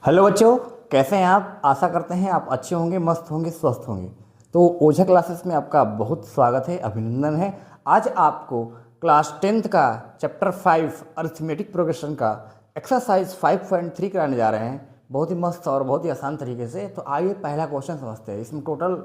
Hello बच्चों, कैसे हैं आप। आशा करते हैं आप अच्छे होंगे, मस्त होंगे, स्वस्थ होंगे। तो ओझा क्लासेस में आपका बहुत स्वागत है, अभिनंदन है। आज आपको क्लास 10th का चैप्टर 5 अरिथमेटिक प्रोग्रेशन का एक्सरसाइज 5.3 कराने जा रहे हैं, बहुत ही मस्त और बहुत ही आसान तरीके से। तो आइए पहला क्वेश्चन समझते हैं। इसमें टोटल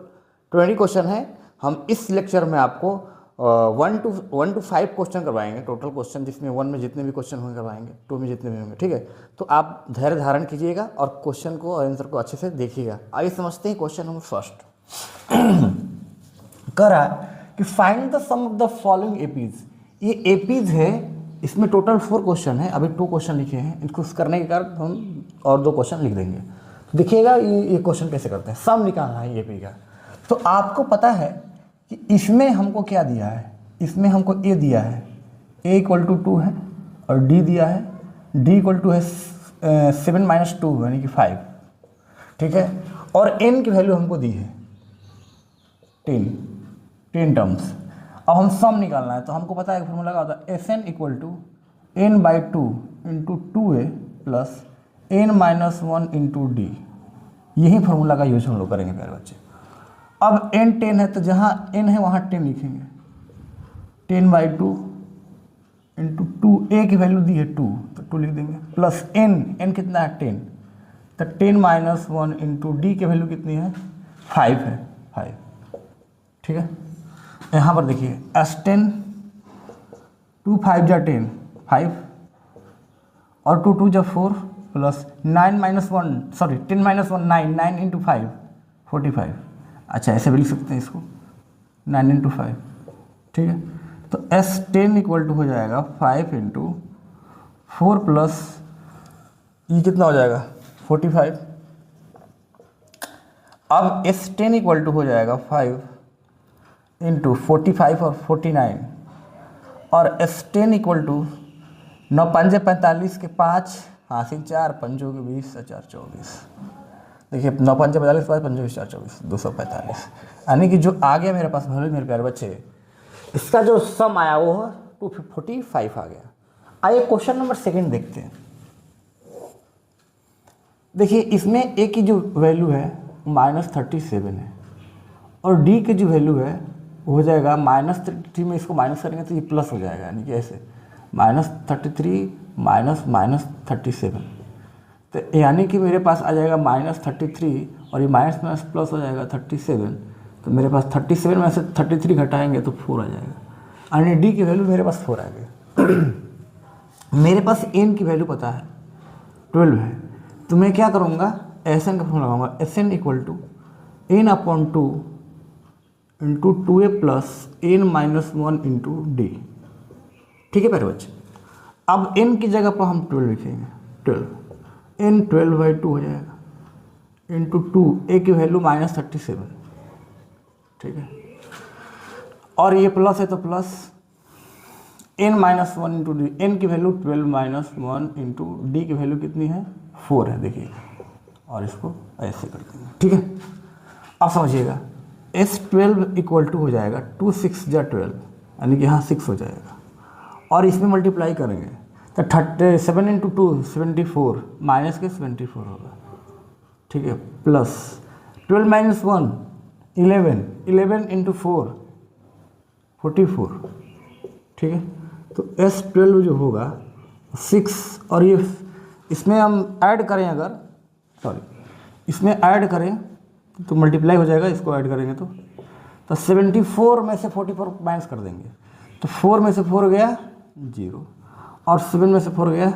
20 क्वेश्चन है। हम इस लेक्चर में आपको 1 to 5 क्वेश्चन करवाएंगे। टोटल क्वेश्चन जिसमें 1 में जितने भी क्वेश्चन होंगे करवाएंगे, 2 में जितने भी होंगे, ठीक है। तो आप धैर्य धारण कीजिएगा और क्वेश्चन को और आंसर को अच्छे से देखिएगा। आइए समझते हैं क्वेश्चन नंबर फर्स्ट। कह रहा है कि find the sum of the following APs. ये एपीज है, इसमें टोटल 4 क्वेश्चन है। अभी 2 क्वेश्चन लिखे हैं, इनको करने के कारण हम और 2 क्वेश्चन लिख देंगे। तो देखिएगा ये क्वेश्चन कैसे करते हैं। सम निकालना है एपी का। तो आपको पता है कि इसमें हमको क्या दिया है। इसमें हमको ए दिया है, ए इक्वल टू 2 है, और डी दिया है, डी इक्वल टू है 7 - 2 यानी कि 5, ठीक है। और एन की वैल्यू हमको दी है 10 टर्म्स। अब हम सम निकालना है, तो हमको पता है फॉर्मूला का होता है S N equal to n/2 into 2a plus n-1 into D. यही फॉर्मूला का यूज हम लोग करेंगे प्यारे बच्चे। अब n 10 है, तो जहाँ n है वहाँ 10 लिखेंगे। 10/2 इंटू 2a की वैल्यू दी है 2, तो 2 लिख देंगे, प्लस n कितना है 10, तो 10-1 इंटू डी की वैल्यू कितनी है 5 है, 5, ठीक है। यहाँ पर देखिए S10 2 5 जा 10 5 और 2 2 जा 4 प्लस 10-1 9 इंटू 5 45। अच्छा, ऐसे भी लिख सकते हैं इसको 9 इंटू 5, ठीक है। तो S10 इक्वल टू हो जाएगा 5 इंटू 4 प्लस ये कितना हो जाएगा 45। अब S10 इक्वल टू हो जाएगा 5 इंटू 45 और 49, और S10 इक्वल टू 9 5 45 के 5 हासिल 4 पंजों के 20 4 24। देखिए 9 5 45 5 पंजों 4 24 245, यानी कि जो आ गया मेरे पास भले मेरे प्यारे बच्चे, इसका जो सम आया वो 245 आ गया। आइए क्वेश्चन नंबर सेकंड देखते हैं। देखिए इसमें ए की जो वैल्यू है -37 है, और डी की जो वैल्यू है हो जाएगा -33 में इसको माइनस करेंगे तो ये प्लस हो जाएगा, यानी कि ऐसे -33 माइनस 37, तो यानी कि मेरे पास आ जाएगा -33 और ये माइनस प्लस हो जाएगा 37। तो मेरे पास 37 में से 33 घटाएंगे तो 4 आ जाएगा, यानी डी की वैल्यू मेरे पास 4 आ गया। मेरे पास एन की वैल्यू पता है 12 है, तो मैं क्या करूँगा एस एन का फॉर्मूला लगाऊंगा। S N equal to n/2 into 2a plus n-1 into D, ठीक है प्यारे बच्चे। अब n की जगह पर हम 12 लिखेंगे, 12 n 12/2 हो जाएगा इंटू 2 a की वैल्यू -37, ठीक है। और ये प्लस है तो plus n-1 into D, N की वैल्यू 12-1 इंटू डी की वैल्यू कितनी है 4 है, देखिए, और इसको ऐसे कर देंगे, ठीक है। अब समझिएगा S12 इक्वल टू हो जाएगा 2 6 जा 12, यानी कि यहाँ 6 हो जाएगा, और इसमें मल्टीप्लाई करेंगे तो 37 इंटू 2 74 माइनस के 74 होगा, ठीक है, प्लस 12-1 11 इंटू 4 44, ठीक है। तो S12 जो होगा 6, और ये इसमें हम ऐड करें अगर इसमें ऐड करें तो मल्टीप्लाई हो जाएगा, इसको ऐड करेंगे तो 74 में से 44 माइनस कर देंगे, तो 4 में से 4 गया 0 और 7 में से 4 गया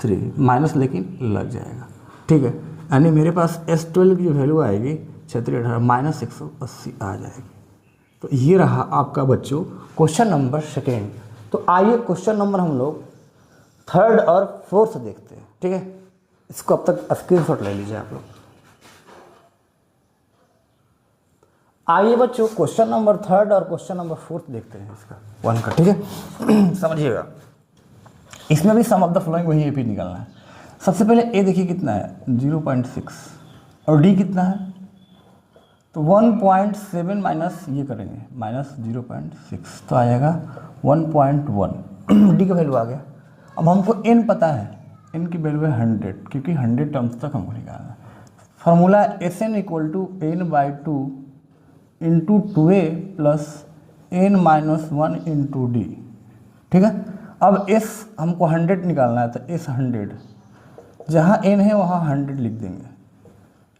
3, माइनस लेकिन लग जाएगा, ठीक है। यानी मेरे पास S12 की जो वैल्यू आएगी 180 आ जाएगी। तो ये रहा आपका बच्चों क्वेश्चन नंबर सेकेंड। तो आइए क्वेश्चन नंबर हम लोग थर्ड और फोर्थ देखते हैं, ठीक है। इसको अब तक स्क्रीनशॉट ले लीजिए आप लोग। आइए बच्चों क्वेश्चन नंबर थर्ड और क्वेश्चन नंबर फोर्थ देखते हैं इसका 1 का, ठीक है। समझिएगा इसमें भी सम ऑफ द फॉलोइंग वही एपी निकालना है। सबसे पहले ए देखिए कितना है 0.6, और डी कितना है तो 1.7 माइनस ये करेंगे -0.6, तो आ जाएगा 1.1 डी का वैल्यू आ गया। अब हमको एन पता है, n की वैल्यू है 100, क्योंकि 100 टर्म्स तक हमको निकालना है। Formula S N equal to N by two into 2a plus n minus 1 into D. ठीक है, अब s हमको 100 निकालना है, तो s 100, जहाँ n है वहाँ 100 लिख देंगे,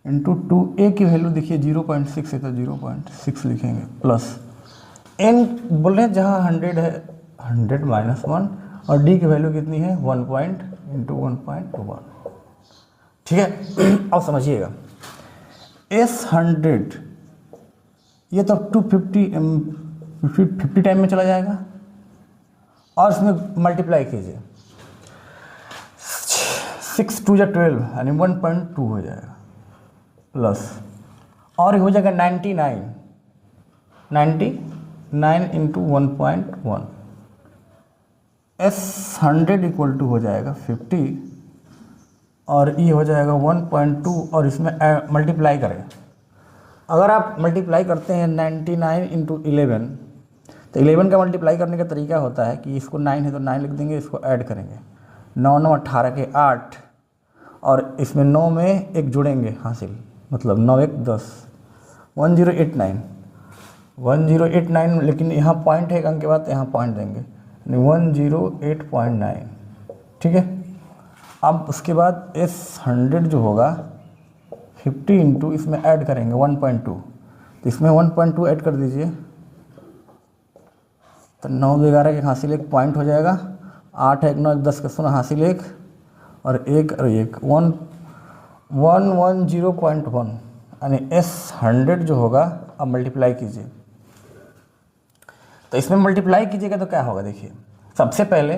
इंटू 2a की वैल्यू देखिए 0.6 है तो 0.6 लिखेंगे, प्लस n बोल रहे हैं जहाँ 100 है 100 माइनस 1, और d की वैल्यू कितनी है 1.1, ठीक है। अब समझिएगा S100 ये तो 250 टाइम में चला जाएगा, और इसमें मल्टीप्लाई कीजिए 6 2 या 12 यानी 1.2 हो जाएगा, प्लस और हो जाएगा 99 इंटू 1.1, S100 इक्वल टू हो जाएगा 50, और ये हो जाएगा 1.2, और इसमें मल्टीप्लाई करें। अगर आप मल्टीप्लाई करते हैं 99 इंटू 11, तो 11 का मल्टीप्लाई करने का तरीका होता है कि इसको 9 है तो 9 लिख देंगे, इसको ऐड करेंगे 9 9 18 के 8, और इसमें 9 में एक जुड़ेंगे हासिल, मतलब 9 1 10, 1089, लेकिन यहाँ पॉइंट है एक अंक के बाद, यहाँ पॉइंट देंगे 108.9, ठीक है। अब उसके बाद S100 जो होगा 50 इंटू इसमें ऐड करेंगे 1.2, तो इसमें 1.2 ऐड कर दीजिए, तो 9 2 11 के हासिल एक पॉइंट हो जाएगा, 8 1 9 1 10 का 0 हासिल एक, और 1 और 1 110.1, यानी S100 जो होगा, अब मल्टीप्लाई कीजिए, तो इसमें मल्टीप्लाई कीजिएगा तो क्या होगा देखिए, सबसे पहले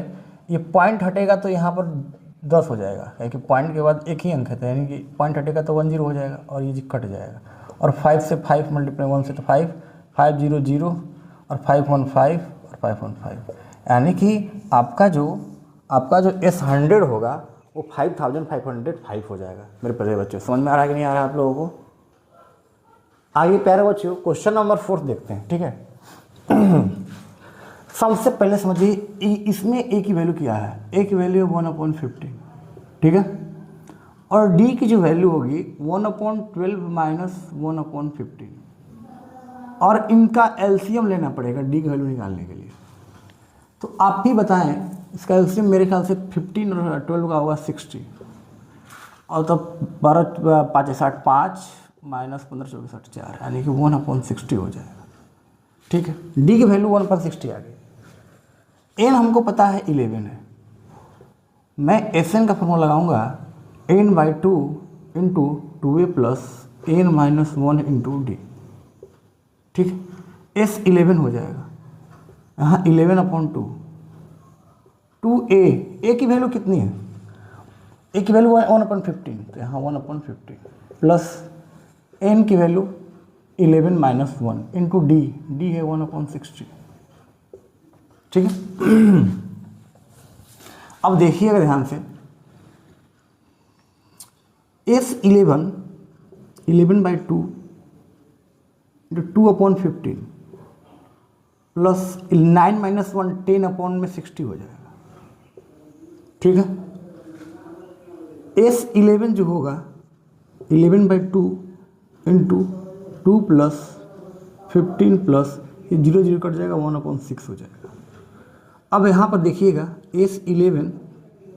ये पॉइंट हटेगा तो यहाँ पर 10 हो जाएगा, क्योंकि पॉइंट के बाद एक ही अंक है, तो यानी कि पॉइंट हटेगा तो 10 हो जाएगा, और ये कट जाएगा, और 5 से 5 मल्टीप्लाई 1 से तो 5 5 0 0, और 5 1 5 और 5 1 5, यानी कि आपका जो S100 होगा वो 5505 हो जाएगा। मेरे प्यारे बच्चों, समझ में आ रहा है कि नहीं आ रहा है आप लोगों को? आगे प्यारे बच्चों क्वेश्चन नंबर 4 देखते हैं, ठीक है। सबसे पहले समझिए इसमें a की वैल्यू क्या है, a की वैल्यू है 1/50, ठीक है, और d की जो वैल्यू होगी 1/12 माइनस 1/15, और इनका एलसीएम लेना पड़ेगा d की वैल्यू निकालने के लिए। तो आप ही बताएं, इसका एलसीएम मेरे ख्याल से 15 और 12 का होगा 60, और तब 12 5 60 5 माइनस 15 24 4, यानी कि 1/60 हो जाएगा, ठीक है। d की वैल्यू 1/60 आ गई। n हमको पता है 11 है, मैं Sn का फॉर्मूला लगाऊंगा n/2 into 2a plus n minus 1 into D, ठीक है। S11 हो जाएगा, यहाँ 11/2, 2a की वैल्यू कितनी है, a की वैल्यू 1/15, तो यहाँ 1/50 प्लस n की वैल्यू 11 माइनस 1 इंटू डी है 1/60, ठीक है। अब देखिएगा ध्यान से, S11 11/2 इंटू 2/15 प्लस 9 माइनस 1 10/60 हो जाएगा, ठीक है। S11 जो होगा 11/2 इंटू 2 प्लस 15 प्लस ये 0 0 कट जाएगा, 1/6 हो जाएगा। अब यहाँ पर देखिएगा S11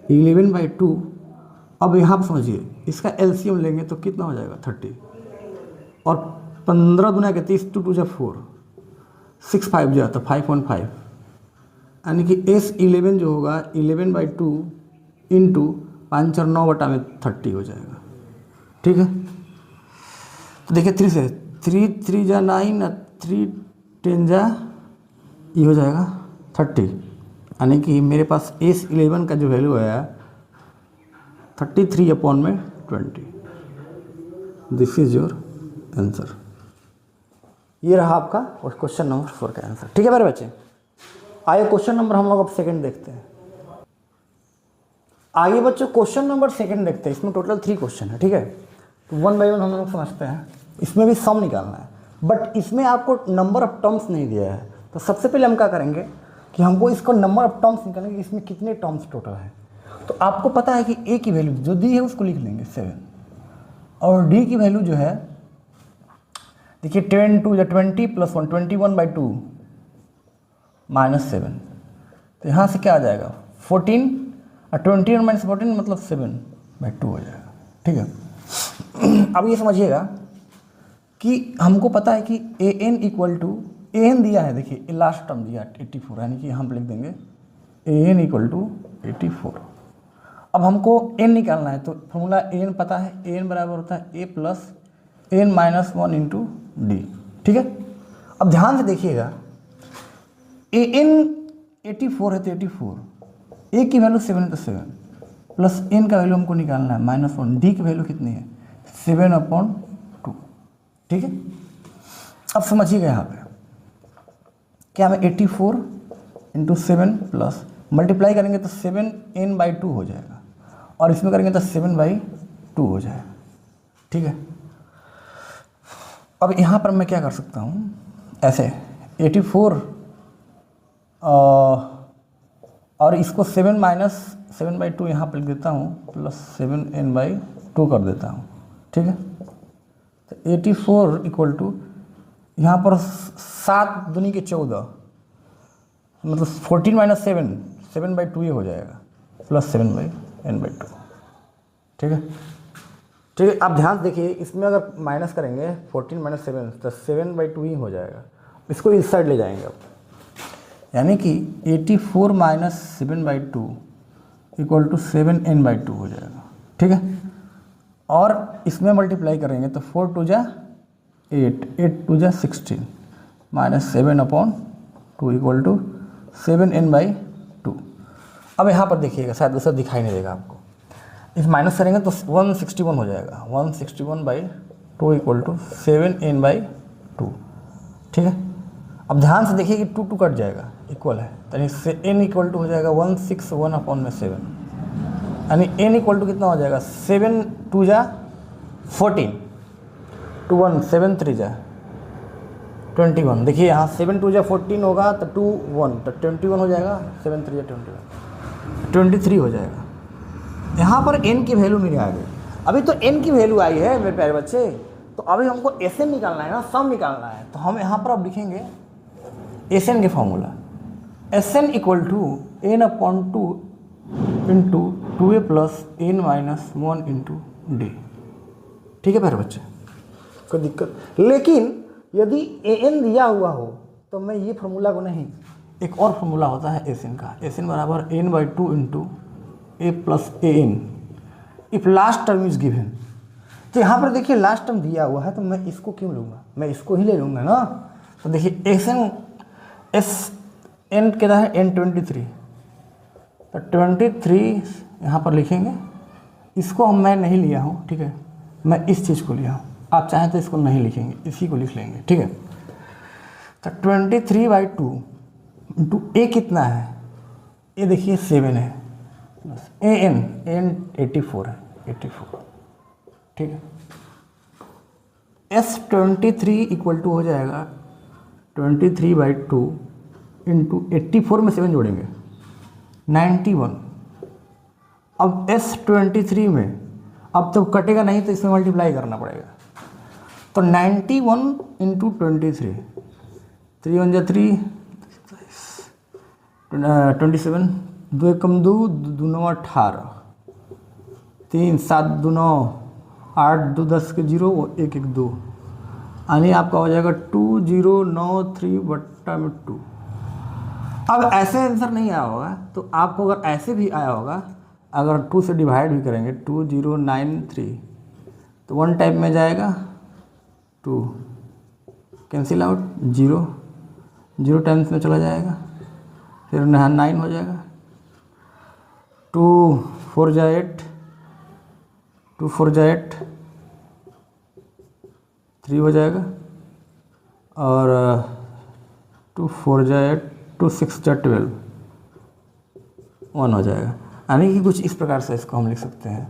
11/2, अब यहाँ पर समझिए इसका एलसीएम लेंगे तो कितना हो जाएगा 30, और 15 दूना के 30 2 2 जा 4 6 5 जा तो 5/5, यानी कि S11 जो होगा 11/2 इंटू 5 4 9 बटा में 30 हो जाएगा, ठीक है। तो देखिए 3 से 3 3 जा 9 और 3 10 जा ये हो जाएगा 30, यानी कि मेरे पास S11 का जो वैल्यू आया 33/20। This is your answer. ये रहा आपका क्वेश्चन नंबर 4 का आंसर, ठीक है मेरे बच्चे। आइए क्वेश्चन नंबर हम लोग अब सेकंड देखते हैं। आगे बच्चों क्वेश्चन नंबर सेकंड देखते हैं, इसमें टोटल 3 क्वेश्चन है, ठीक है। तो 1 बाय 1 हम लोग समझते हैं, इसमें भी सम निकालना है, बट इसमें आपको नंबर ऑफ टर्म्स नहीं दिया है। तो सबसे पहले हम क्या करेंगे कि हमको इसको नंबर ऑफ टर्म्स निकालेंगे, इसमें कितने टर्म्स टोटल है। तो आपको पता है कि ए की वैल्यू जो दी है उसको लिख लेंगे 7 और डी की वैल्यू जो है देखिए 10 2 या 20 प्लस 1 21/2 -7। तो यहाँ से क्या आ जाएगा 14 और 21 - 14 मतलब 7/2 हो जाएगा। ठीक है, अब ये समझिएगा कि हमको पता है कि a n equal to a n दिया है, देखिए ये लास्ट टर्म दिया 84, यानी कि हम लिख देंगे ए एन इक्वल टू 84। अब हमको एन निकालना है तो फॉर्मूला ए एन पता है, ए एन बराबर होता है a plus N minus 1 into D. ठीक है, अब ध्यान से देखिएगा ए एन 84 है तो 84, ए की वैल्यू 7 है तो 7 प्लस एन का वैल्यू हमको निकालना है -1, डी की वैल्यू कितनी है 7/2। ठीक है, अब समझिएगा यहाँ पे क्या हमें 84 इंटू 7 प्लस मल्टीप्लाई करेंगे तो 7n/2 हो जाएगा और इसमें करेंगे तो 7/2 हो जाएगा। ठीक है, अब यहाँ पर मैं क्या कर सकता हूँ ऐसे 84 और इसको 7 - 7/2 यहाँ पर लिख देता हूँ प्लस 7n/2 कर देता हूँ। ठीक है, तो 84 इक्वल टू यहाँ पर 7 दूनी के 14 मतलब 14 - 7 7/2 ये हो जाएगा प्लस 7/n/2। ठीक है, ठीक है, आप ध्यान से देखिए इसमें अगर माइनस करेंगे 14 - 7 तो 7/2 ही हो जाएगा। इसको इस साइड ले जाएंगे अब, यानी कि 84 - 7/2 इक्वल टू 7n/2 हो जाएगा। ठीक है, और इसमें मल्टीप्लाई करेंगे तो 4 2 जा 8 8 2 जा 16 माइनस 7/2 इक्वल टू 7n/2। अब यहाँ पर देखिएगा शायद दूसरा दिखाई नहीं देगा आपको, इस माइनस करेंगे तो 161 हो जाएगा, 161/2 इक्वल टू 7n/2। ठीक है, अब ध्यान से देखिए कि 2 2 कट जाएगा, इक्वल है, यानी इससे n इक्वल टू हो जाएगा 161/7, यानी n इक्वल टू कितना हो जाएगा 7 2 जा 14 2 1 7 3 जा 21। देखिए यहाँ 7 2 जा 14 होगा तो 2 1 तो 21 हो जाएगा, 7 3 जा 23 हो जाएगा। यहाँ पर n की वैल्यू मेरी आ गई। अभी तो n की वैल्यू आई है मेरे प्यारे बच्चे, तो अभी हमको Sn निकालना है ना, सम निकालना है। तो हम यहाँ पर अब लिखेंगे Sn के formula, Sn equal to n/2 into 2a plus n - 1 into D. ठीक है प्यारे बच्चे, कोई दिक्कत? लेकिन यदि an दिया हुआ हो तो मैं ये फार्मूला को नहीं, एक और फार्मूला होता है Sn का, Sn बराबर n/2 into a plus an if last term is given. तो यहाँ पर देखिए लास्ट टर्म दिया हुआ है तो मैं इसको क्यों लूँगा, मैं इसको ही ले लूँगा ना। तो देखिए Sn कितना है n23, तो 23 यहाँ पर लिखेंगे, इसको मैं नहीं लिया हूँ। ठीक है, मैं इस चीज़ को लिया हूँ, आप चाहें तो इसको नहीं लिखेंगे, इसी को लिख लेंगे। ठीक है, तो 23/2 इंटू ए कितना है, ये देखिए 7 है, एन 84 है, 84। ठीक है, S23 इक्वल टू हो जाएगा 23/2 इंटू 84 में 7 जोड़ेंगे 91। अब S23 में अब तो कटेगा नहीं तो इसमें मल्टीप्लाई करना पड़ेगा, तो 91 इंटू 23 3 1 जा 3 27 2 1 2 2 9 18 3 7 2 9 8 2 10 के 0 1 1 2, यानी आपका हो जाएगा 2093/2। अब ऐसे आंसर नहीं आया होगा तो आपको अगर ऐसे भी आया होगा, अगर 2 से डिवाइड भी करेंगे 2093 तो 1 टाइप में जाएगा 2 कैंसिल आउट 0 टाइम्स में चला जाएगा, फिर 9 हो जाएगा, 2 4 जा 8 2 4 जा 8 3 हो जाएगा, और 2 4 जा 8 2 6 जा 12 1 हो जाएगा। यानी कि कुछ इस प्रकार से इसको हम लिख सकते हैं।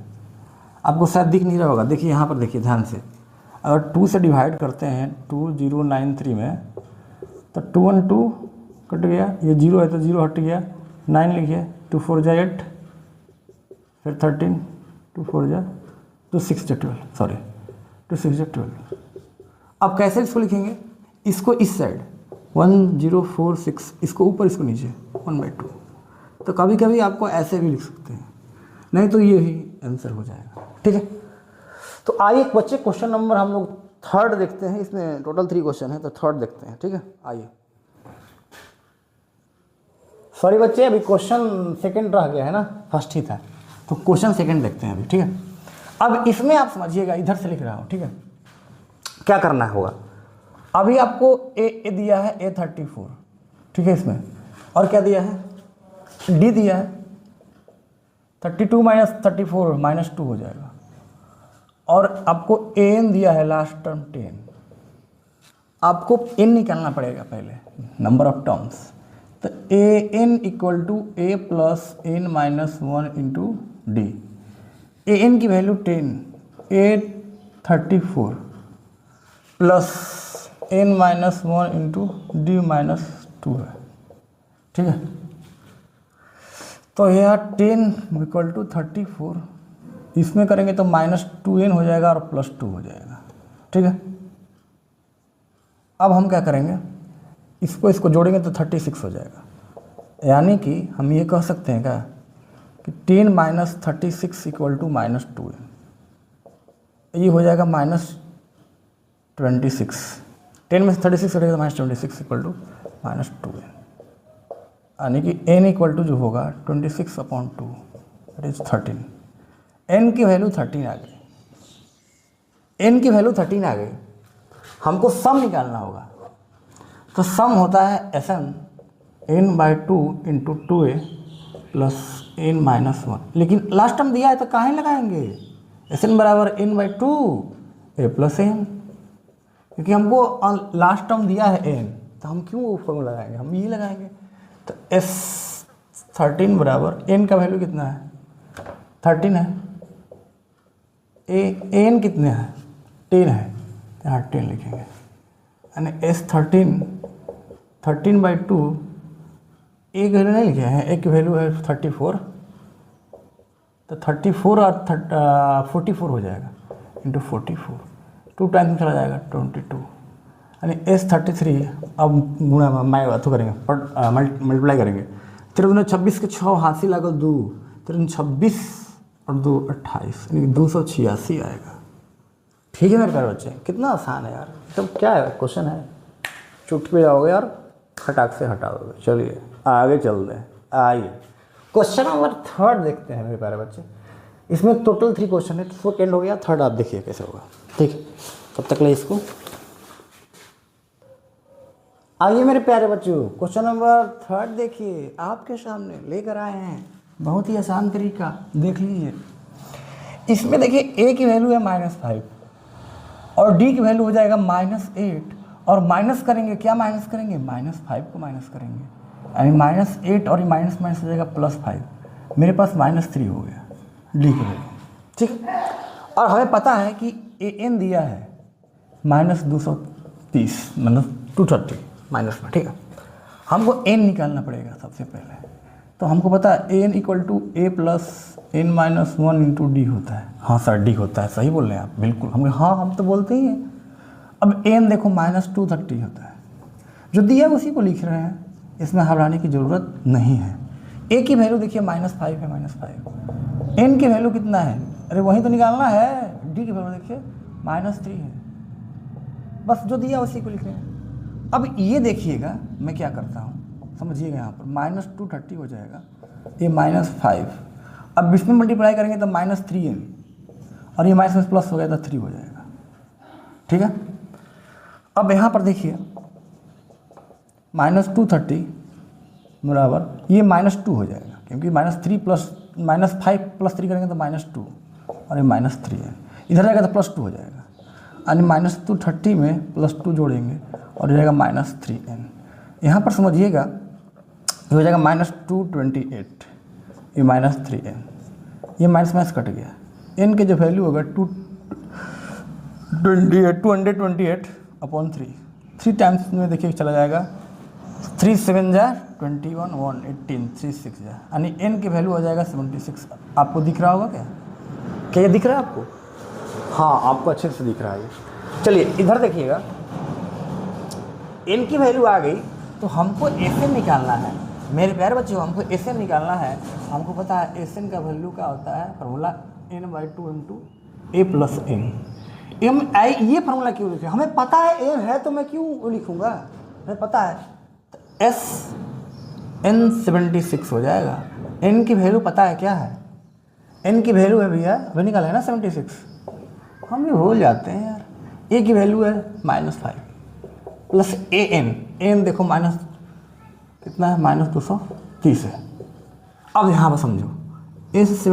आपको शायद दिख नहीं रहा होगा, देखिए यहाँ पर देखिए ध्यान से, अगर 2 से डिवाइड करते हैं 2093 में तो 2 1 2 कट गया, ये 0 है तो 0 हट गया, 9 लिखिए, 2 4 जा 8 फिर 13, 2 4 जा 2 6 जा 12, सॉरी 2 6 जा 12। अब कैसे इसको लिखेंगे, इसको इस साइड 1046, इसको ऊपर इसको नीचे 1/2। तो कभी कभी आपको ऐसे भी लिख सकते हैं, नहीं तो ये ही आंसर हो जाएगा। ठीक है, तो आइए बच्चे क्वेश्चन नंबर हम लोग थर्ड देखते हैं। इसमें टोटल 3 क्वेश्चन है, तो थर्ड देखते हैं। ठीक है, आइए। सॉरी बच्चे, अभी क्वेश्चन सेकंड रह गया है ना, फर्स्ट ही था, तो क्वेश्चन सेकंड देखते हैं अभी। ठीक है, अब इसमें आप समझिएगा, इधर से लिख रहा हूँ। ठीक है, क्या करना होगा, अभी आपको ए दिया है A34, ठीक है, इसमें और क्या दिया है, डी दिया है, 32 माइनस 34 -2 हो जाएगा, और आपको an दिया है लास्ट टर्म 10। आपको n निकालना पड़ेगा पहले, नंबर ऑफ टर्म्स। तो an equal to a plus n minus 1 into D. an की value 10, A34 plus n minus 1 into D minus 2 है। ठीक है, तो यह 10 इक्वल टू 34, इसमें करेंगे तो -2n हो जाएगा और +2 हो जाएगा। ठीक है, अब हम क्या करेंगे, इसको जोड़ेंगे तो 36 हो जाएगा। यानी कि हम ये कह सकते हैं क्या कि 10 माइनस 36 इक्वल टू -2n, ये हो जाएगा -26। 10 में से 36 करेगा तो -26 इक्वल टू -2n, यानी कि n इक्वल टू जो होगा 26/2 दैट इज 13। n की वैल्यू 13 आ गई, n की वैल्यू 13 आ गई। हमको सम निकालना होगा, तो सम होता है Sn n/2 into 2a plus n minus 1। लेकिन लास्ट टर्म दिया है तो कहाँ लगाएंगे, Sn बराबर n/2 a प्लस n, क्योंकि हमको लास्ट टर्म दिया है n, तो हम क्यों वो फॉर्मूला लगाएंगे, हम ये लगाएंगे। तो S13 बराबर n का वैल्यू कितना है, 13 है, n कितने हैं, 10 है, यहाँ 10 लिखेंगे, यानी S13 13/2, एक वैल्यू नहीं लिखे हैं, एक वैल्यू है 34, तो 34 और 44 हो जाएगा, इंटू 44, 2 टाइम्स में चला जाएगा 22, यानी S33। अब गुणा तो करेंगे, मल्टीप्लाई करेंगे, 13 26 के 6 हाथी लागल 2, 13 26 और 2 28, यानी 286 आएगा। ठीक है मेरे प्यारे बच्चे, कितना आसान है यार, सब क्या है, क्वेश्चन है, चुटकी पे जाओगे यार, खटाक से हटा दोगे। चलिए आगे चलते हैं, आइए क्वेश्चन नंबर थर्ड देखते हैं मेरे प्यारे बच्चे। इसमें टोटल 3 क्वेश्चन है, सेकेंड हो गया, थर्ड आप देखिए कैसे होगा। ठीक है, तब तक ले इसको, आइए मेरे प्यारे बच्चों, क्वेश्चन नंबर थर्ड देखिए, आपके सामने लेकर आए हैं, बहुत ही आसान तरीका, देख लीजिए। इसमें देखिए a की वैल्यू है -5 और d की वैल्यू हो जाएगा -8, और माइनस करेंगे, क्या माइनस करेंगे, -5 को माइनस करेंगे, यानी -8 और माइनस हो जाएगा +5, मेरे पास -3 हो गया d की वैल्यू। ठीक, और हमें पता है कि an दिया है -230 -230 माइनस में। ठीक है, हमको n निकालना पड़ेगा सबसे पहले, तो हमको पता है an equal to a plus n minus 1 into D होता है। हाँ सर d होता है, सही बोल रहे हैं आप, बिल्कुल, हम तो बोलते ही हैं। अब n देखो -230 होता है, जो दिया है उसी को लिख रहे हैं, इसमें घबराने की ज़रूरत नहीं है। a की वैल्यू देखिए -5 है, -5, n की वैल्यू कितना है, अरे वही तो निकालना है, d की वैल्यू देखिए -3 है, बस जो दिया उसी को लिख रहे हैं। अब ये देखिएगा मैं क्या करता हूँ, समझिएगा, यहाँ पर -230 हो जाएगा, ये -5, अब इसमें मल्टीप्लाई करेंगे तो -3n, और ये माइनस में प्लस हो गया तो 3 हो जाएगा। ठीक है, अब यहाँ पर देखिए -230 बराबर ये -2 हो जाएगा, क्योंकि -3 प्लस -5 + 3 करेंगे तो -2, और ये -3 है, इधर जाएगा तो +2 हो जाएगा, यानी -230 में +2 जोड़ेंगे और हो जाएगा -3n। यहाँ पर समझिएगा हो जाएगा -228, ये -3n, ये माइनस कट गया, n के जो वैल्यू होगा 228/3, 3 टाइम्स में देखिए चला जाएगा 3 7 जा 21 1 18 3 6 जा, यानी n की वैल्यू हो जाएगा 76। आपको दिख रहा होगा क्या? क्या ये दिख रहा है आपको? हाँ, आपको अच्छे से दिख रहा है। चलिए इधर देखिएगा, n की वैल्यू आ गई तो हमको Sn निकालना है। मेरे प्यारे बच्चों, हमको Sn निकालना है। हमको पता है Sn का वैल्यू क्या होता है, formula n/2 into a plus n। ये फार्मूला क्यों लिखे? हमें पता है n है तो मैं क्यों लिखूँगा, हमें पता है। तो Sn 76 हो जाएगा। n की वैल्यू पता है क्या है? n की वैल्यू है भैया, वही निकाला है ना 76। हम भी भूल जाते हैं यार। a की वैल्यू है -5 प्लस an देखो माइनस कितना है, -230 है। अब यहाँ पर समझो, इस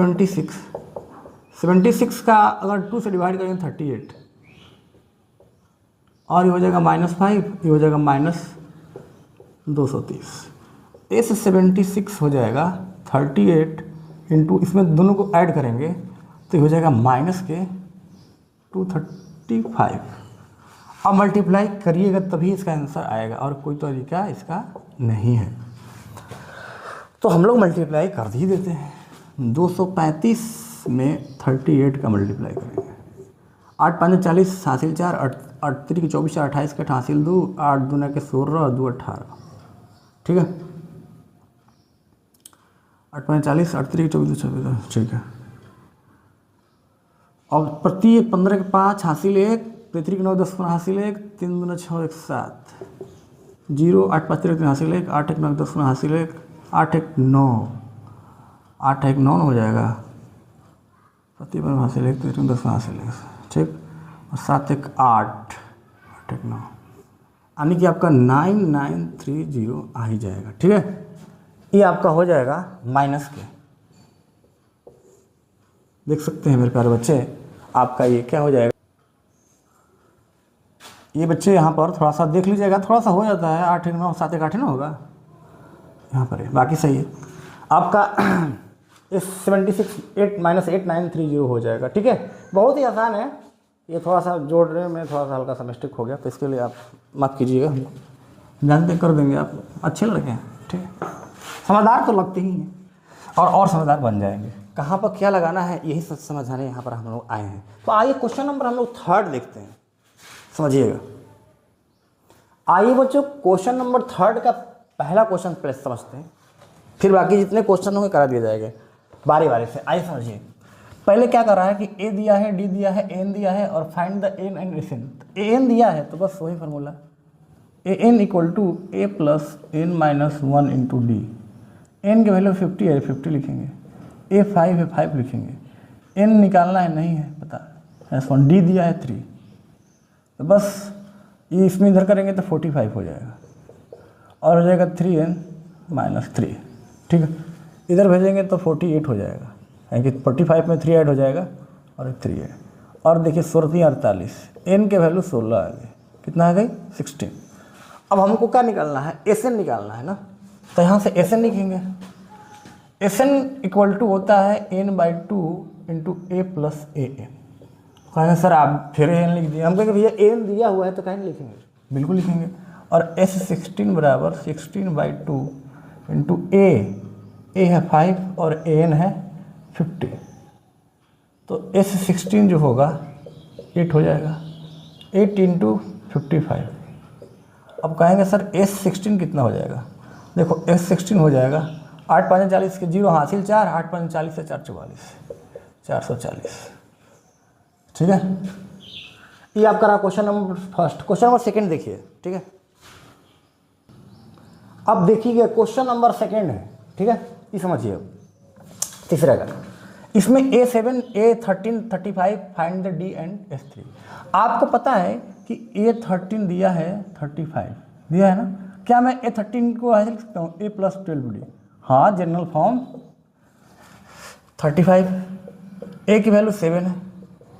76 का अगर 2 से डिवाइड करेंगे 38, और ये हो जाएगा -5, ये हो जाएगा -230। इस 76 हो जाएगा 38 इंटू, इसमें दोनों को ऐड करेंगे तो ये हो जाएगा -235। अब मल्टीप्लाई करिएगा तभी इसका आंसर आएगा, और कोई तरीका इसका नहीं है। तो हम लोग मल्टीप्लाई कर ही देते हैं। 235 में 38 का मल्टीप्लाई करेंगे। 8 5 40 हासिल 4, 8 3 24 28 का हासिल 2, 8 दूना के 16 2 18। ठीक है, 8 5 40 8 3 24 26। ठीक है, और प्रति 15 के 5 हासिल 1, 3 के 9 10 हासिल 1, 3 दूना 6 1 7 0, 8 5 3 हासिल 1, 8 1 9 10 हासिल 1, 8 1 9, 8 1 9 हो जाएगा। प्रति पर हासिल 1, 3 10 हासिल 1। ठीक, और 7 1 8, 8 1 9, यानी कि आपका 9930 आ ही जाएगा। ठीक है, ये आपका हो जाएगा माइनस के। देख सकते हैं मेरे प्यारे बच्चे, आपका ये क्या हो जाएगा। ये बच्चे यहाँ पर थोड़ा सा देख लीजिएगा, थोड़ा सा हो जाता है। 8 1 9 7 1 8 9 होगा यहाँ पर, बाकी सही है आपका। इस 76 8 -8930 हो जाएगा। ठीक है, बहुत ही आसान है। ये थोड़ा सा जोड़ने में थोड़ा सा हल्का सा मिस्टेक हो गया, तो इसके लिए आप माफ़ कीजिएगा, जानते कर देंगे। आप अच्छे लड़के हैं, ठीक है, समझदार तो लगते ही हैं, और समझदार बन जाएंगे। कहाँ पर क्या लगाना है यही सब समझाने यहाँ पर हम लोग आए हैं। तो आइए क्वेश्चन नंबर हम लोग 3 देखते हैं, समझिएगा। आइए बच्चों, क्वेश्चन नंबर 3 का पहला क्वेश्चन पहले समझते हैं, फिर बाकी जितने क्वेश्चन होंगे करा दिए जाएंगे बारी बारी से। आइए समझिए, पहले क्या कर रहा है कि a दिया है, d दिया है, n दिया है, और find the n and Sn। an दिया है तो बस वही formula, an equal to a plus n minus 1 into D. n की वैल्यू 50 है, 50 लिखेंगे। a 5 है, 5 लिखेंगे। n निकालना है, नहीं है पता, S1 d दिया है 3, तो बस ये इसमें इधर करेंगे तो 45 हो जाएगा, और हो जाएगा 3n माइनस 3। ठीक है, इधर भेजेंगे तो 48 हो जाएगा, यानी कि 45 में 3 ऐड हो जाएगा और 3 है। और देखिए 16 48, n के वैल्यू 16 आ गई, कितना आ गई 16। अब हमको क्या निकालना है, Sn निकालना है ना, तो यहाँ से Sn लिखेंगे। Sn इक्वल टू होता है n/2 into a plus an। कहेंगे सर आप फिर n लिख दिए, हम कहेंगे भैया n दिया हुआ है तो कहीं नहीं लिखेंगे, बिल्कुल लिखेंगे। और S16 बराबर 16/2 इंटू a है 5 और an है 50, तो S16 जो होगा 8 हो जाएगा, 8 इंटू 55। अब कहेंगे सर S16 कितना हो जाएगा, देखो S16 हो जाएगा 8 5 40 के 0 हासिल 4, 8 5 40 से 4 44, 440। ठीक है, ये आपका रहा question number first. Question number second देखिए। ठीक है, अब देखिए क्वेश्चन नंबर सेकंड है। ठीक है, ये समझिए तीसरा का, इसमें A7 A13 35 find the D and S3। आपको पता है कि A13 दिया है 35 दिया है ना, क्या मैं A13 को ऐसे लिख सकता हूँ A प्लस 12D? हाँ, जनरल फॉर्म 35, A की वैल्यू 7 है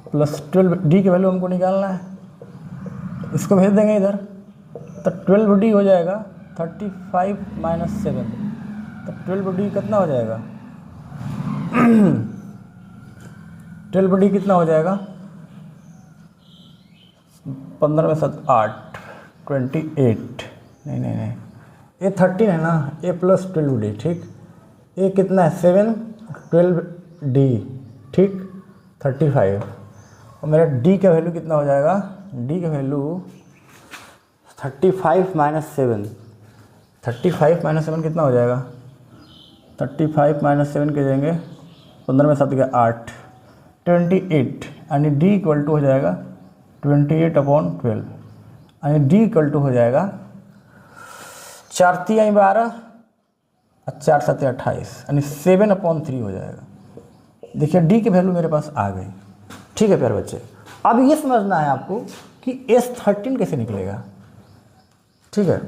प्लस 12 D की वैल्यू हमको निकालना है, इसको भेज देंगे इधर, तो 12D हो जाएगा 35 माइनस 7, तो 12D कितना हो जाएगा 12D कितना हो जाएगा 15 में 7 8 28, नहीं ए 13 है ना, ए प्लस 12d, ठीक। ए कितना है 7, 12d, ठीक, 35। और मेरा d का वैल्यू कितना हो जाएगा, d का वैल्यू 35 माइनस 7, 35 माइनस 7 कितना हो जाएगा, 35 माइनस 7 के देंगे 15 में 7 गया 8, 28, यानी d इक्वल टू हो जाएगा 28/12, यानी d इक्वल टू हो जाएगा 4 3 12 और 4 7 28, यानी 7/3 हो जाएगा। देखिए d की वैल्यू मेरे पास आ गई, ठीक है प्यारे बच्चे। अब ये समझना है आपको कि S13 कैसे निकलेगा, ठीक है।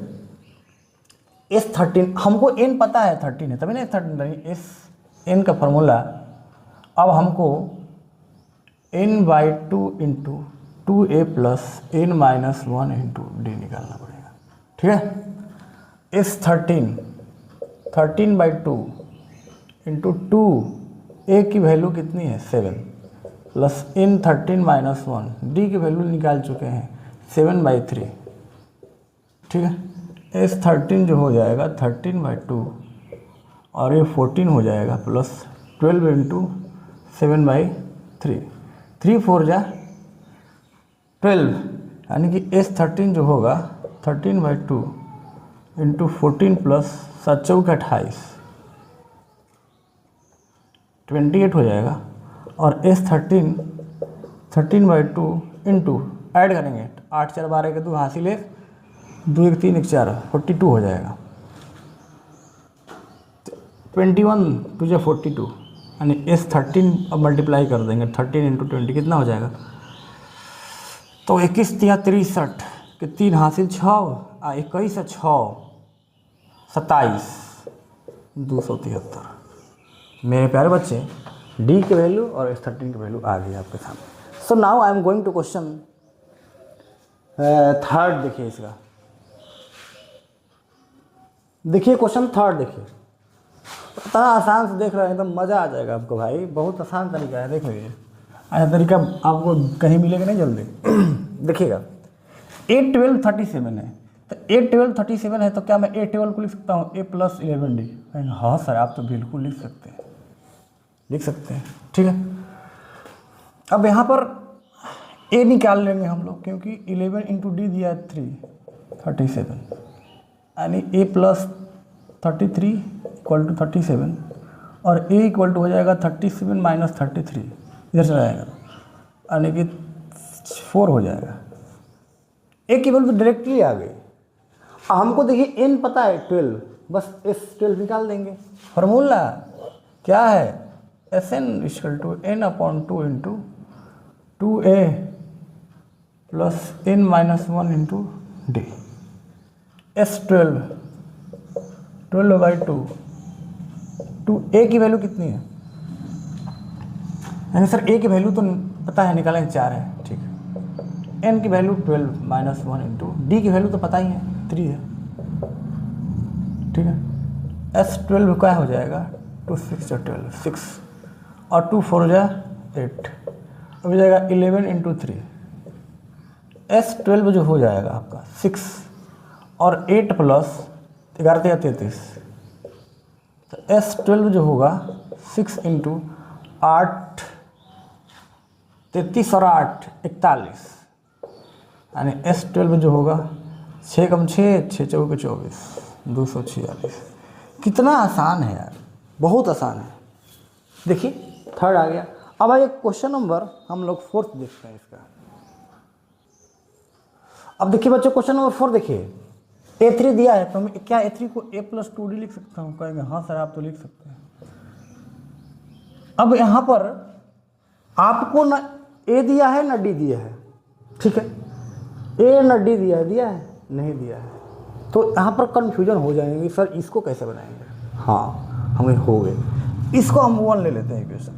S13 हमको n पता है 13 है, तभी ना S13 n का फॉर्मूला। अब हमको n/2 into 2a plus n minus 1 into D निकालना पड़ेगा, ठीक है। S13/2 इंटू 2a की वैल्यू कितनी है 7 प्लस n13 माइनस 1, डी की वैल्यू निकाल चुके हैं 7/3, ठीक है। S13 जो हो जाएगा 13/2 और ये 14 हो जाएगा प्लस 12 इंटू 7/3, 3 4 जा 12, यानी कि S13 जो होगा 13/2 इंटू 14 प्लस 7 चौके 28, 28 हो जाएगा। और S13 13/2 इंटू ऐड करेंगे 8 4 12 के 2 हासिल 1, 2 1 3 1 4, 42 हो जाएगा। 21 2 42, यानी S13 अब मल्टीप्लाई कर देंगे 13 इंटू 20 कितना हो जाएगा, तो 21 3 63 के 3 हासिल 6, 21 से 6 27, 273। मेरे प्यारे बच्चे D की वैल्यू और S13 की वैल्यू आ गई आपके सामने। So now I am going to question third. देखिए इसका, देखिए क्वेश्चन थर्ड, देखिए इतना आसान से देख रहे हैं, एकदम मज़ा आ जाएगा आपको भाई, बहुत आसान तरीका है, देख लीजिए। ऐसा तरीका आपको कहीं मिलेगा नहीं जल्दी। देखिएगा 8 12 37 है, तो 8 12 37 है, तो क्या मैं 8 12 को लिख सकता हूँ a प्लस 11d? हाँ सर, आप तो बिल्कुल लिख सकते हैं, लिख सकते हैं, ठीक है। अब यहाँ पर a निकाल लेंगे हम लोग, क्योंकि 11 इंटू डी दिया है 37, यानी a प्लस 33 इक्वल टू 37, और a इक्वल टू हो जाएगा 37 माइनस 33, इधर चला जाएगा, यानी कि 4 हो जाएगा। a की वैल्यू तो डायरेक्टली आ गई। हमको देखिए n पता है 12, बस S12 निकाल देंगे। फॉर्मूला क्या है, Sn equal to n/2 into 2a plus n minus 1 into D. S12 12/2, two a की वैल्यू कितनी है, यानी सर a की वैल्यू तो पता है, निकालेंगे 4 है, ठीक है। n की वैल्यू 12 माइनस 1 इंटू डी की वैल्यू तो पता ही है 3 है, ठीक है। S12 क्या हो जाएगा 2 6 12 6, और 2 4 जा 8, अब हो जाएगा 11 इंटू 3। S12 जो हो जाएगा आपका 6 और 8 प्लस 11 33, तो S12 जो होगा 6 इंटू 8 33 और 8 41, यानी S12 जो होगा 6 कम 6 6 चौके 24 246। कितना आसान है यार, बहुत आसान है। देखिए थर्ड आ गया। अब आइए क्वेश्चन नंबर हम लोग 4th देखते हैं इसका। अब देखिए बच्चों क्वेश्चन नंबर 4 देखिए, A3 दिया है, तो मैं क्या A3 को a प्लस 2d लिख सकता हूँ? कहेंगे हाँ सर आप तो लिख सकते हैं। अब यहाँ पर आपको ना a दिया है ना d दिया है, ठीक है। a ना d दिया है नहीं दिया है, तो यहाँ पर कन्फ्यूजन हो जाएंगे, सर इसको कैसे बनाएंगे। हाँ हमें हो गए, इसको हम 1 ले लेते हैं इक्वेशन।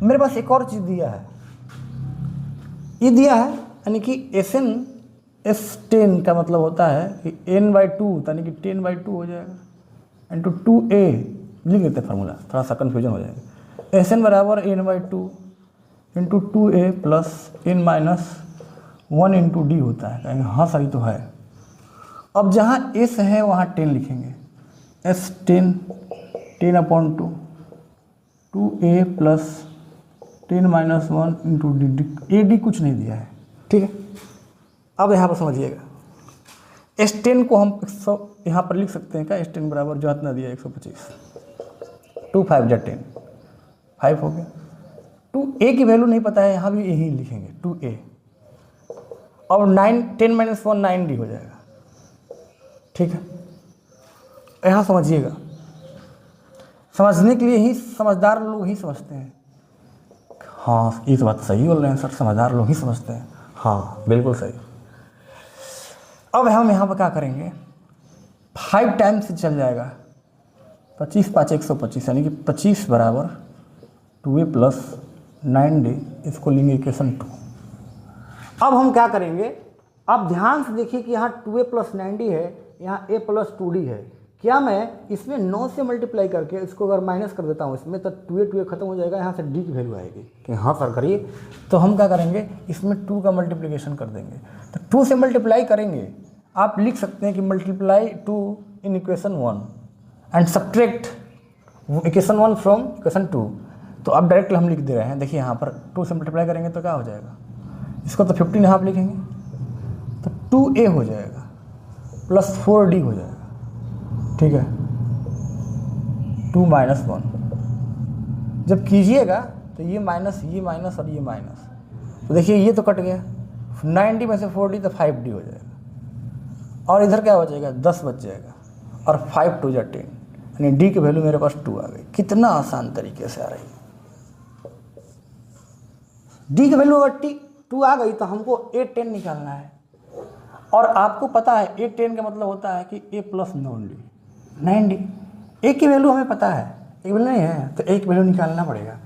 मेरे पास एक और चीज़ दिया है, ये दिया है यानी कि S10 का मतलब होता है कि n/2, यानी कि 10/2 हो जाएगा इंटू 2a, लिख लेते हैं फार्मूला, थोड़ा सा कन्फ्यूजन हो जाएगा। Sn बराबर n/2 into 2a plus n minus 1 into D होता है। कहेंगे हाँ सही तो है। अब जहाँ एस है वहाँ 10 लिखेंगे, S 10/2 2a plus 10-1 into D. A D कुछ नहीं दिया है, ठीक है। अब यहाँ पर समझिएगा, S10 को हम 100 यहाँ पर लिख सकते हैं क्या, S10 बराबर जो इतना दिया 125, 2 5 जा 10, 5 हो गया। 2a की वैल्यू नहीं पता है, यहाँ भी यही लिखेंगे 2a, और 10-1 9d हो जाएगा, ठीक है। यहाँ समझिएगा, समझने के लिए ही समझदार लोग ही समझते हैं। हाँ ये तो बात सही बोल रहे हैं सर, समझदार लोग ही समझते हैं, हाँ बिल्कुल सही। अब हम यहाँ पर क्या करेंगे, 5 टाइम्स से चल जाएगा, 25 5 125, यानी कि 25 बराबर 2a प्लस 9d, इसको लेंगे इक्वेशन 2। अब हम क्या करेंगे, अब ध्यान से देखिए कि यहाँ 2a प्लस 9d है, यहाँ a प्लस 2d है। क्या मैं इसमें 9 से मल्टीप्लाई करके इसको अगर माइनस कर देता हूँ इसमें, तो 2a खत्म हो जाएगा, यहाँ से d की वैल्यू आएगी कि हाँ सर करिए। तो हम क्या करेंगे, इसमें 2 का मल्टीप्लिकेशन कर देंगे, तो 2 से मल्टीप्लाई करेंगे। आप लिख सकते हैं कि multiply 2 in equation 1 and subtract equation 1 from equation 2। तो अब डायरेक्टली हम लिख दे रहे हैं, देखिए यहाँ पर 2 से मल्टीप्लाई करेंगे तो क्या हो जाएगा, इसको तो 15 हाफ लिखेंगे, तो 2a हो जाएगा प्लस 4d हो जाएगा, ठीक है। 2 - 1 जब कीजिएगा तो ये माइनस और ये माइनस, तो देखिए ये तो कट गया, 9d में से 4d तो 5d हो जाएगा, और इधर क्या हो जाएगा 10 बच जाएगा, और 5 2 जा 10, यानी d की वैल्यू मेरे पास 2 आ गई। कितना आसान तरीके से आ रही है, d की वैल्यू अगर 2 आ गई तो हमको a10 निकालना है, और आपको पता है a10 का मतलब होता है कि a प्लस 9d। a की वैल्यू हमें पता है, एक वैल्यू नहीं है, तो a की वैल्यू निकालना पड़ेगा।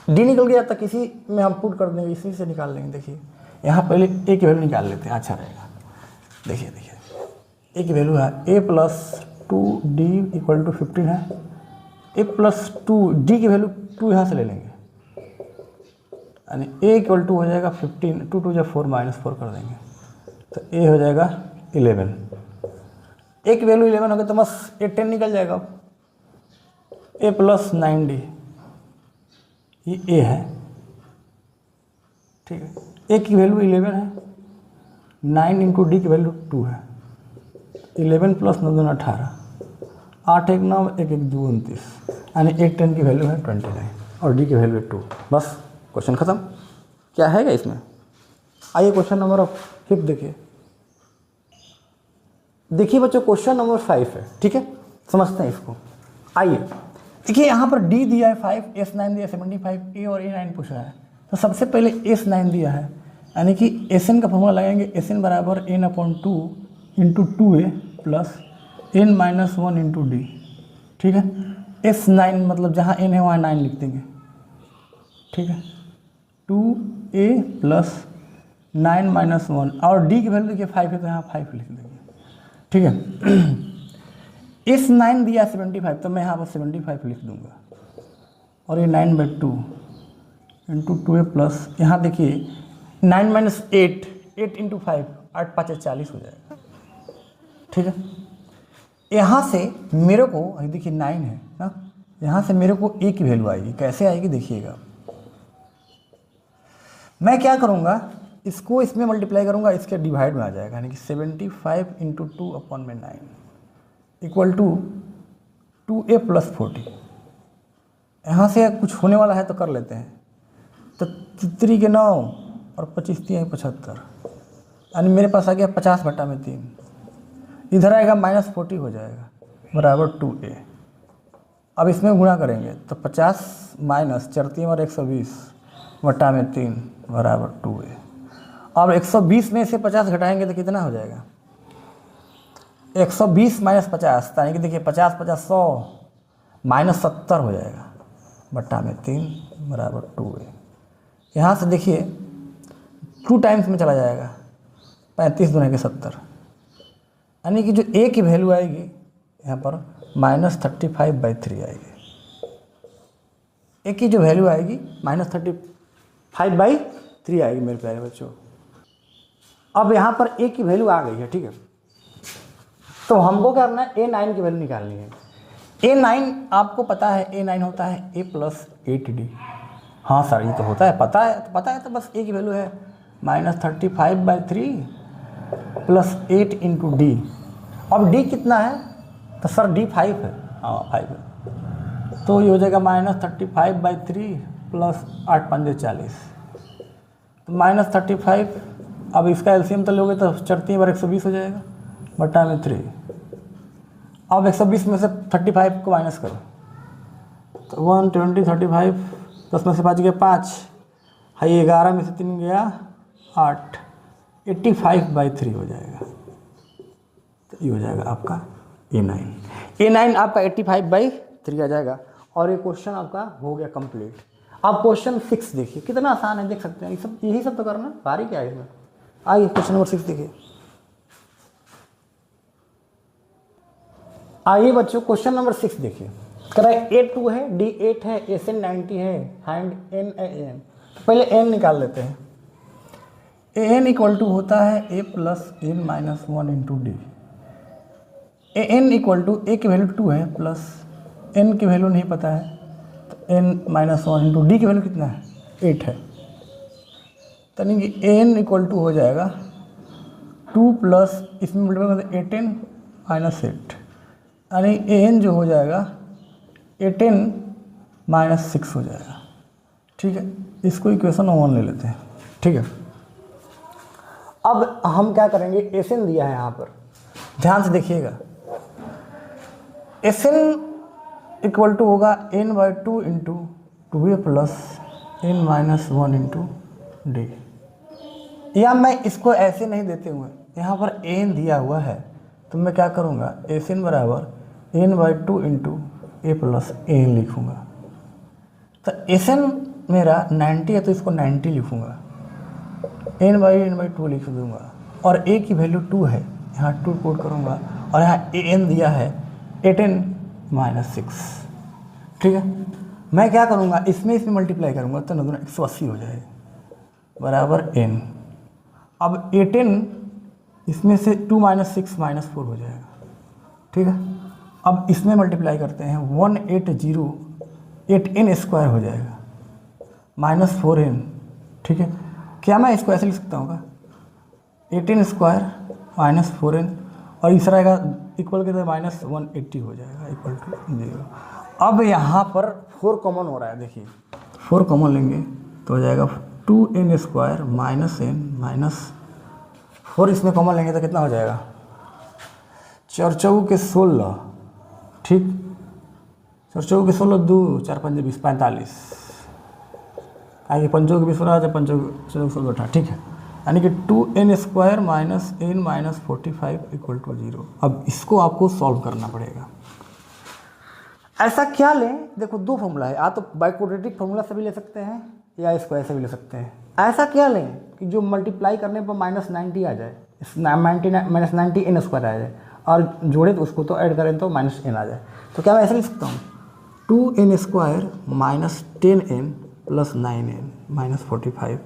d निकल गया तो किसी में हम पुट कर देंगे, इसी से निकाल लेंगे। देखिए यहाँ पहले a की वैल्यू निकाल लेते हैं, अच्छा रहेगा। देखिए a की वैल्यू है a plus 2d equal to 15 है, a प्लस 2d की वैल्यू 2 यहाँ से ले लेंगे, यानी a इक्वल टू हो जाएगा 15, 2 2 जा 4 -4 कर देंगे, तो a हो जाएगा 11। a की वैल्यू 11 हो गया तो बस a10 निकल जाएगा। a प्लस 9d ये a है, ठीक है। a की वैल्यू 11 है, 9 इंटू डी की वैल्यू 2 है, 11 प्लस 9 2 18, 8 1 9 1 1 2 29, यानी a10 की वैल्यू है 29 और डी की वैल्यू है 2। बस क्वेश्चन खत्म। क्या है इसमें, आइए क्वेश्चन नंबर 5 देखिए। देखिए बच्चों क्वेश्चन नंबर 5 है, ठीक है, समझते हैं इसको। आइए देखिए यहाँ पर d दिया है 5, S9 दिया 75, a और a9 पूछा है। तो सबसे पहले S9 दिया है, यानी कि Sn का फॉर्मूला लगाएंगे, Sn बराबर n/2 into 2a plus n-1 into D, ठीक है। S9 मतलब जहाँ n है वहाँ 9 लिख देंगे, ठीक है। 2a प्लस 9-1, और d की वैल्यू देखिए 5 है तो यहाँ 5 लिख देंगे, ठीक है। S9 दिया 75, तो मैं यहाँ पर 75 लिख दूंगा, और ये 9/2 इंटू 2a प्लस, यहाँ देखिए 9 - 8, 8 इंटू 5, 8 5 40 हो जाएगा, ठीक है। यहाँ से मेरे को देखिए 9 है ना, यहाँ से मेरे को a की वैल्यू आएगी, कैसे आएगी देखिएगा। मैं क्या करूँगा, इसको इसमें मल्टीप्लाई करूँगा, इसके डिवाइड में आ जाएगा, यानी कि 75 into 2/9 equal to 2a plus 40। यहाँ से कुछ होने वाला है तो कर लेते हैं, तो 3 के 9 और 25 3 75, यानी मेरे पास आ गया 50/3। इधर आएगा -40 हो जाएगा बराबर 2a। अब इसमें गुणा करेंगे तो 50 माइनस 4 3 और 120/3 बराबर 2a। अब 120 में से 50 घटाएंगे तो कितना हो जाएगा, 120 - 50, यानी कि देखिए 50 50 100 -70 हो जाएगा /3 बराबर 2a। यहाँ से देखिए 2 टाइम्स में चला जाएगा, 35 दूनी के 70, यानी कि जो a की वैल्यू आएगी यहाँ पर -35/3 आएगी। a की जो वैल्यू आएगी -35/3 आएगी मेरे प्यारे बच्चों। अब यहाँ पर a की वैल्यू आ गई है, ठीक है। तो हमको क्या करना है, A9 की वैल्यू निकालनी है। A9 आपको पता है, A9 होता है A प्लस 8D। हाँ सर ये तो होता है, पता है तो बस A की वैल्यू है -35/3 प्लस 8 इंटू D। अब D कितना है, तो सर D 5 है, हाँ 5 है, तो ये हो जाएगा -35/3 प्लस 8 पंजे 40, तो -35। अब इसका एलसीएम तो लोगे तो 4 बार 120 हो जाएगा बटा में 3। अब 120 में से 35 को माइनस करो, तो 120, 35 10 में से 5 गया 5, है 11 में से 3 गया 8, 85/3 हो जाएगा। तो ये हो जाएगा आपका A9 आपका 85/3 आ जाएगा। और ये क्वेश्चन आपका हो गया कंप्लीट। अब क्वेश्चन 6 देखिए, कितना आसान है, देख सकते हैं, ये सब यही सब तो करना, भारी क्या है इसमें। आइए क्वेश्चन नंबर 6 देखिए। आइए बच्चों क्वेश्चन नंबर 6 देखिए। कह रहा है A2 है, D8 है, SN 90 है, हैंड NAN। पहले n निकाल लेते हैं। AN इक्वल टू होता है A plus N minus 1 into D। AN equal to A की वैल्यू 2 है प्लस N की वैल्यू नहीं पता है, तो N माइनस 1 इंटू D की वैल्यू कितना है, 8 है। यानी कि AN इक्वल टू हो जाएगा 2 प्लस इसमें मल्टीप्लाई करते 18 माइनस 8, यानी AN जो हो जाएगा 18 माइनस 6 हो जाएगा। ठीक है, इसको इक्वेशन 1 ले लेते हैं। ठीक है, अब हम क्या करेंगे, SN दिया है यहाँ पर, ध्यान से देखिएगा। SN इक्वल टू होगा N/2 into 2A plus N minus 1 into D। या मैं इसको ऐसे नहीं देते हुए, यहाँ पर N दिया हुआ है, तो मैं क्या करूँगा, SN बराबर N/2 into A plus A लिखूँगा। तो SN मेरा 90 है, तो इसको 90 लिखूँगा, N/2 लिख दूँगा, और A की वैल्यू 2 है, यहाँ 2 कोड करूँगा, और यहाँ AN दिया है 18 माइनस 6। ठीक है, मैं क्या करूँगा, इसमें मल्टीप्लाई करूँगा, तो 180 हो जाएगा बराबर N। अब 18 इसमें से 2 माइनस 6 माइनस 4 हो जाएगा। ठीक है, अब इसमें मल्टीप्लाई करते हैं, 180 8n² हो जाएगा माइनस 4n। ठीक है, क्या मैं इसको ऐसे लिख सकता हूँ, 18² माइनस 4n, और इस रहेगा इक्वल के माइनस 180 हो जाएगा इक्वल टू 0। अब यहाँ पर 4 कॉमन हो रहा है, देखिए 4 कॉमन लेंगे तो हो जाएगा 2n² माइनस n माइनस 4, इसमें कॉमन लेंगे तो कितना हो जाएगा, 4 चौके के 16। ठीक, 4 चौके के 16, 2 4 5 20 45, आगे 5 के 20 रहा, 5 चौके 16। ठीक है, यानी कि 2n² minus n minus 45 equal to 0। अब इसको आपको सॉल्व करना पड़ेगा। ऐसा क्या लें, देखो 2 फॉर्मूला है, या तो बाइक्वाड्रेटिक फॉर्मूला से भी ले सकते हैं, या इसको ऐसे भी ले सकते हैं। ऐसा क्या लें कि जो मल्टीप्लाई करने पर -90 आ जाए, -90 n² आ जाए, और जोड़े तो उसको तो ऐड करें तो -n आ जाए। तो क्या मैं ऐसे लिख सकता हूँ, 2n² minus 10n plus 9n minus 45।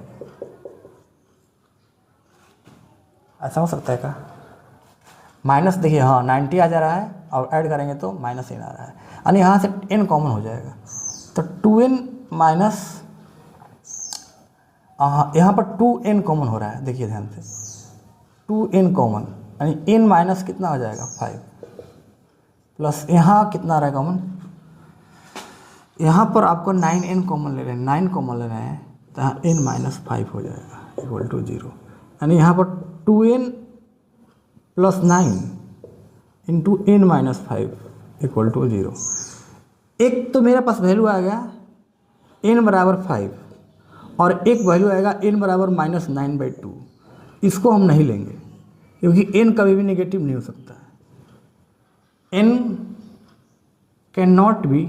ऐसा हो सकता है क्या, माइनस देखिए, हाँ 90 आ जा रहा है, और ऐड करेंगे तो -n आ रहा है, यानी यहाँ से n कॉमन हो जाएगा, तो 2n माइनस, हाँ यहाँ पर 2n कॉमन हो रहा है, देखिए ध्यान से 2n कॉमन, यानी n माइनस कितना हो जाएगा 5, प्लस यहाँ कितना आ रहा है कॉमन, यहाँ पर आपको 9n कॉमन ले रहे हैं, 9 कॉमन ले रहे हैं, तो यहाँ n माइनस 5 हो जाएगा इक्वल टू 0। यानी यहाँ पर 2n plus 9 into n minus 5 equal to 0। एक तो मेरे पास वैल्यू आ गया n बराबर 5, और एक वैल्यू आएगा n बराबर -9/2। इसको हम नहीं लेंगे, क्योंकि n कभी भी नेगेटिव नहीं हो सकता, n can not be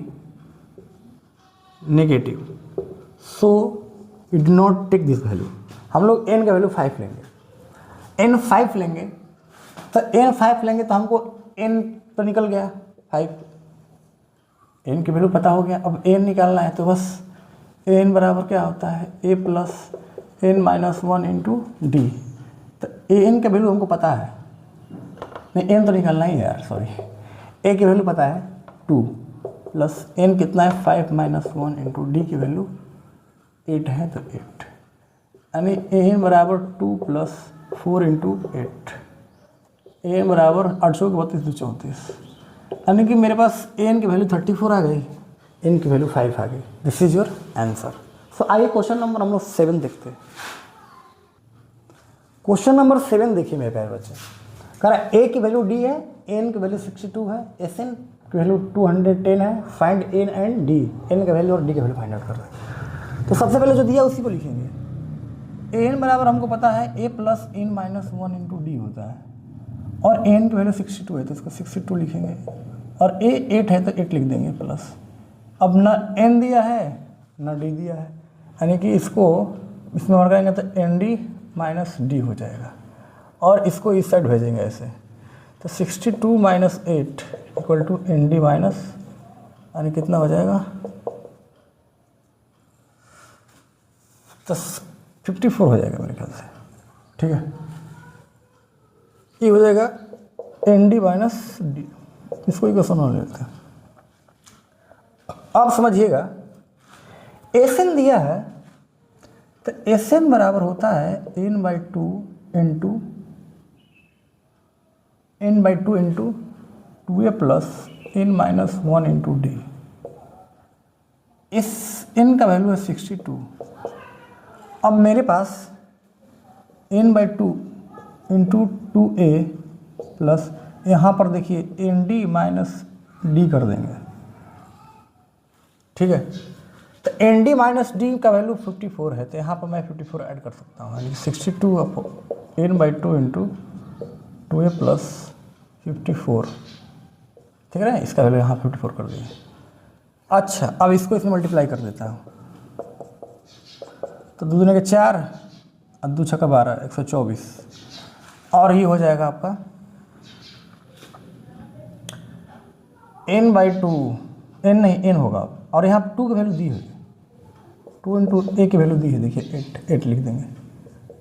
negative, so it do not take this value. हम लोग n का वैल्यू 5 लेंगे, n 5 लेंगे, तो n 5 लेंगे तो हमको n तो निकल गया 5, n की वैल्यू पता हो गया। अब n निकालना है, तो बस n बराबर क्या होता है, a plus n minus 1 into D. तो an का वैल्यू हमको पता है, नहीं एन तो निकालना ही है यार, सॉरी। ए की वैल्यू पता है 2 प्लस एन कितना है 5 माइनस 1 इंटू डी की वैल्यू 8 है तो 8, यानी एन बराबर 2 प्लस 4 इंटू 8, एन बराबर 832 यानी कि मेरे पास एन की वैल्यू 34 आ गई, एन की वैल्यू 5 आ गई। This is your answer. So आइए क्वेश्चन नंबर हम लोग 7 देखते हैं। क्वेश्चन नंबर 7 देखिए मेरे प्यारे बच्चे, कह रहा है ए की वैल्यू डी है, एन की वैल्यू 62 है, एस एन की वैल्यू 210 है, find N and D, N की वैल्यू और डी की वैल्यू फाइंड आउट कर रहे हैं। तो सबसे पहले जो दिया उसी को लिखेंगे। एन बराबर हमको पता है a plus N minus 1 into D होता है, और एन की वैल्यू 62 है तो इसको 62 लिखेंगे, और ए 8 है तो 8 लिख देंगे प्लस। अब ना एन दिया है ना डी दिया है, यानी कि इसको इसमें और करेंगे तो एन डी माइनस डी हो जाएगा, और इसको इस साइड भेजेंगे ऐसे, तो 62 minus 8 equal to N D minus, यानी कितना हो जाएगा तो 54 हो जाएगा मेरे ख्याल से, ठीक है। ये हो जाएगा एन डी माइनस डी, इसको इक्वेशन वन लेते हैं। अब समझिएगा एस एन दिया है तो एस एन बराबर होता है N by two into 2a plus N minus 1 into D. इस एन का वैल्यू है 62। अब मेरे पास n by 2 into 2a plus यहाँ पर देखिए एन डी माइनस डी कर देंगे, ठीक है। तो एन डी माइनस डी का वैल्यू 54 है, तो यहाँ पर मैं 54 ऐड कर सकता हूँ, यानी 62 upon N by 2 into 2a plus 54, ठीक है ना। इसका वैल्यू यहाँ 54 कर दिए। अच्छा, अब इसको इसमें मल्टीप्लाई कर देता हूँ, तो 2 दूने के 4 और 2 छक्का 12, 124, और ये हो जाएगा आपका n बाई 2, n नहीं n होगा, और यहाँ 2 की वैल्यू दी है, 2 इंटू ए की वैल्यू दी है, देखिए 8 लिख देंगे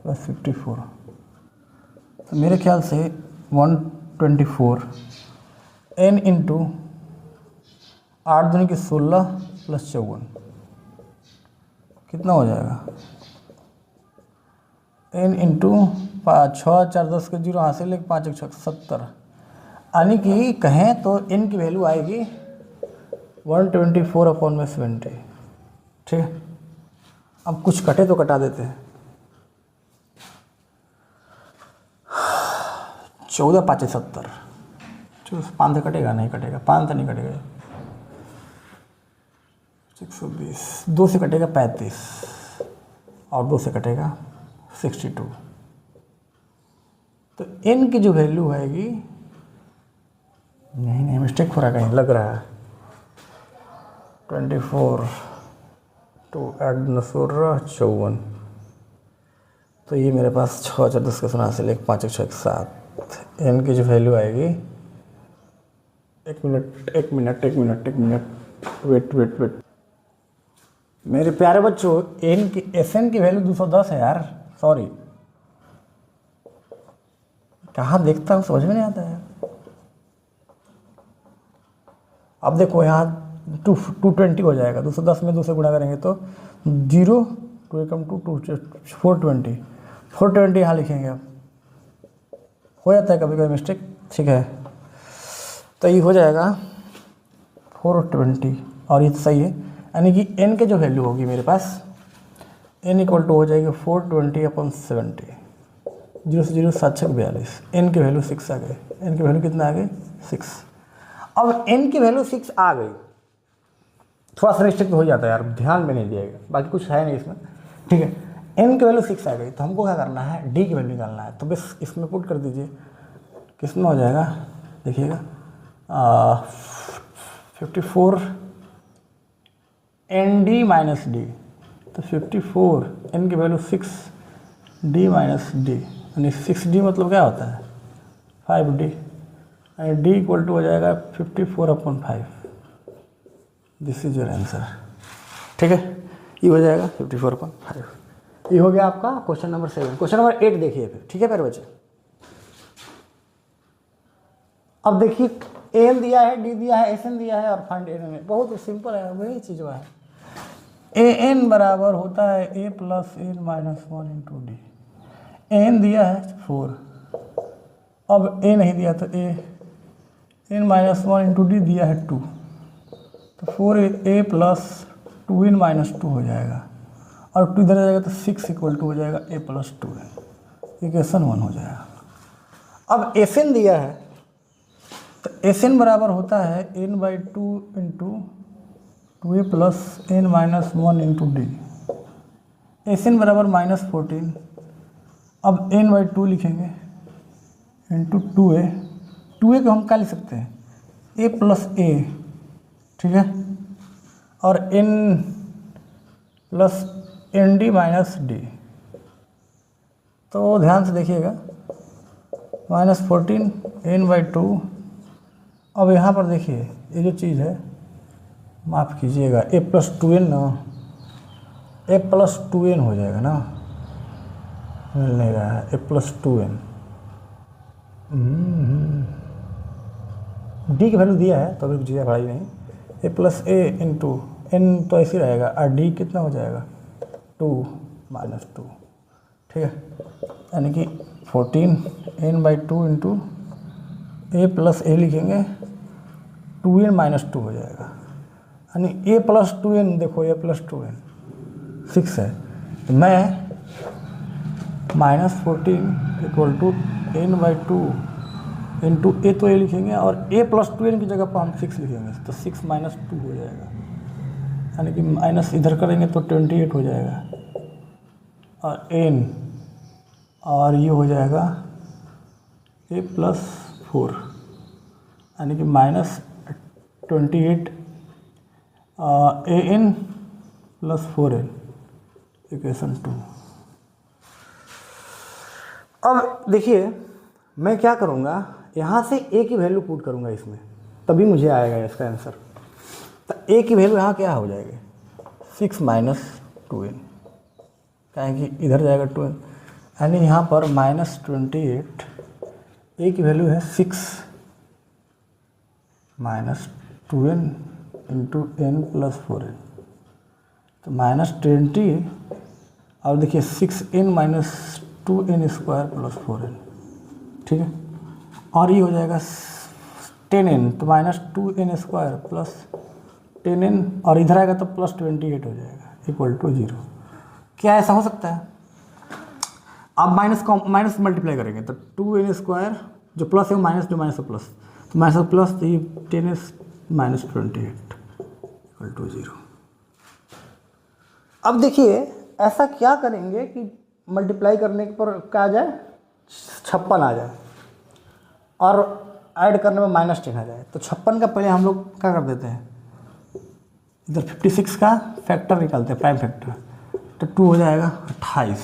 प्लस 54, तो मेरे ख्याल से 124 n इंटू 8 दूनी की 16 प्लस 54 कितना हो जाएगा, n इंटू 6 4 10 के 0 हासिल 1 5 1 6 70, यानी कि कहें तो n की वैल्यू आएगी 124 अपॉन में 70, ठीक है। अब कुछ कटे तो कटा देते हैं, 14 5 70, 5 से कटेगा नहीं कटेगा, 5 तो नहीं कटेगा, 120, 2 से कटेगा 35 और 2 से कटेगा 62, तो n की जो वैल्यू आएगी, नहीं मिस्टेक हो रहा कहीं लग रहा है, 24 टू 8 16 54, तो ये मेरे पास 6 4 10 के सुना से 1 5 1 6 7, एन की जो वैल्यू आएगी, एक मिनट वेट मेरे प्यारे बच्चों, एन की एस एन की वैल्यू 210 है यार, सॉरी, कहाँ देखता हूँ समझ में नहीं आता है। अब देखो यहाँ 220 हो जाएगा, 210 में 2 से गुणा करेंगे तो 0 2 एकम 2 420 यहाँ लिखेंगे। अब हो जाता है कभी कभी मिस्टेक, ठीक है। तो ये हो जाएगा 420, और ये तो सही है, यानी कि n के जो वैल्यू होगी मेरे पास, n इक्वल टू हो जाएगी 420 अपॉन 70, 0 से 0 7 6 42, n की वैल्यू 6 आ गई, n की वैल्यू कितना आ गई 6। अब n की वैल्यू 6 आ गई, थोड़ा सा मिस्टेक हो जाता है यार, ध्यान में नहीं दिएगा, बाकी कुछ है नहीं इसमें, ठीक है। n की वैल्यू 6 आ गई, तो हमको क्या करना है, d की वैल्यू निकालना है, तो बस इसमें पुट कर दीजिए, किसमें हो जाएगा देखिएगा 54 एन डी माइनस डी, तो 54 n की वैल्यू 6 d माइनस डी, यानी 6d मतलब क्या होता है 5d, यानी d इक्वल टू हो जाएगा 54 upon 5। This is your answer, ठीक है। ये हो जाएगा 54 अपॉन 5। ये हो गया आपका क्वेश्चन नंबर 7। क्वेश्चन नंबर 8 देखिए फिर, ठीक है प्यारे बच्चे। अब देखिए एन दिया है, डी दिया है, एस एन दिया है और फाइंड एन में, बहुत सिंपल है, वही चीज़ है। ए एन बराबर होता है a plus N minus one into D. N दिया है 4, अब ए नहीं दिया तो a n minus one into d दिया है 2, तो 4a प्लस 2n माइनस 2 हो जाएगा, और 2 इधर आ जाएगा तो 6 इक्वल टू हो जाएगा a प्लस 2n, इक्वेशन 1 हो जाएगा। अब एस एन दिया है तो एस एन बराबर होता है n/2 into 2a plus n minus 1 into D. S N बराबर -14, अब n/2 लिखेंगे इंटू 2a, 2a को हम क्या लिख सकते हैं a प्लस a, ठीक है, और n plus N D minus D. तो ध्यान से देखिएगा, -14 n/2। अब यहाँ पर देखिए ये जो चीज़ है, माफ़ कीजिएगा, a प्लस 2n ना, a प्लस 2n हो जाएगा ना, मिल नहीं रहा है, a प्लस 2n। डी की वैल्यू दिया है तो अभी चीज़ें पढ़ाई नहीं, a plus a into n तो ऐसे ही रहेगा, और डी कितना हो जाएगा 2 माइनस 2, ठीक है, यानी कि 14 n/2 इंटू ए प्लस ए लिखेंगे, 2n माइनस 2 हो जाएगा, यानी a प्लस 2n, देखो a प्लस 2n 6 है, तो मैं -14 इक्वल टू n/2 इंटू ए तो ए लिखेंगे, और a प्लस 2n की जगह पर हम 6 लिखेंगे, तो 6 माइनस 2 हो जाएगा, यानी कि माइनस इधर करेंगे तो 28 हो जाएगा, और n, और ये हो जाएगा a प्लस 4, यानी कि -28 an प्लस 4n, इक्वेशन 2। अब देखिए मैं क्या करूँगा, यहाँ से a की वैल्यू पुट करूँगा इसमें, तभी मुझे आएगा इसका आंसर। तो a की वैल्यू यहाँ क्या हो जाएगी 6 माइनस 2n, कहेंगे इधर जाएगा 2n, यानी यहाँ पर -28, a की वैल्यू है 6 minus 2n into n plus 4n, तो -20, और देखिए 6n minus 2n square plus 4n, ठीक है, और ये हो जाएगा 10n, तो -2n स्क्वायर प्लस 10n, और इधर आएगा तो प्लस 28 हो जाएगा, इक्वल टू 0। क्या ऐसा हो सकता है? आप माइनस मल्टीप्लाई करेंगे तो 2n स्क्वायर, जो प्लस है वो माइनस, जो माइनस है प्लस, तो माइनस प्लस, तो ये 10s माइनस 28 इक्वल टू 0। अब देखिए ऐसा क्या करेंगे कि मल्टीप्लाई करने पर क्या आ जाए 56 आ जाए, और ऐड करने में -10 आ जाए, तो 56 का पहले हम लोग क्या कर देते हैं, इधर 56 का फैक्टर निकालते हैं, प्राइम फैक्टर, तो 2 हो जाएगा 28,